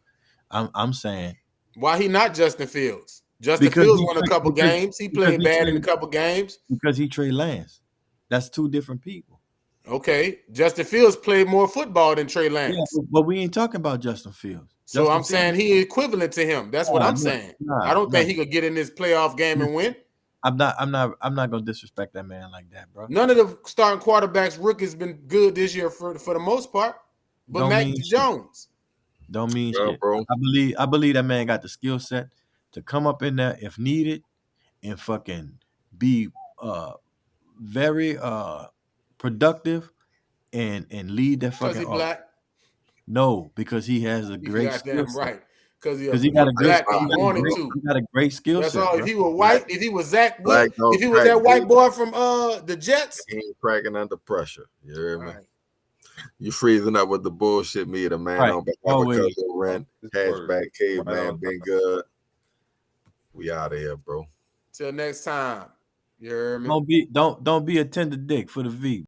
I'm saying why he not Justin Fields? Justin because Fields won a couple because games. He played bad in a couple games. because he Trey Lance. That's 2 different people. Okay, Justin Fields played more football than Trey Lance. Yeah, but we ain't talking about Justin Fields. So I'm saying he equivalent to him. That's what I'm saying. I don't think he could get in this playoff game and win. I'm not gonna disrespect that man like that, bro. None of the starting quarterbacks, rookies, been good this year for the most part. But Mac Jones. Don't mean shit. Bro. I believe that man got the skill set to come up in there if needed and fucking be very productive and lead that fucking. Because he black. No, because he has a great skill set. Right. Because he got a great, black and he wanted to. He got a great skill set. That's all. If he was white, if he was Zach, if he was crack, that white boy from the Jets, he ain't cracking under pressure. You hear me? Right. You freezing up with the bullshit meter, man. Right. On behalf of Cousin Ren, Hatchback Caveman, been good. We out of here, bro. Till next time. You hear me? Don't be a tender dick for the V.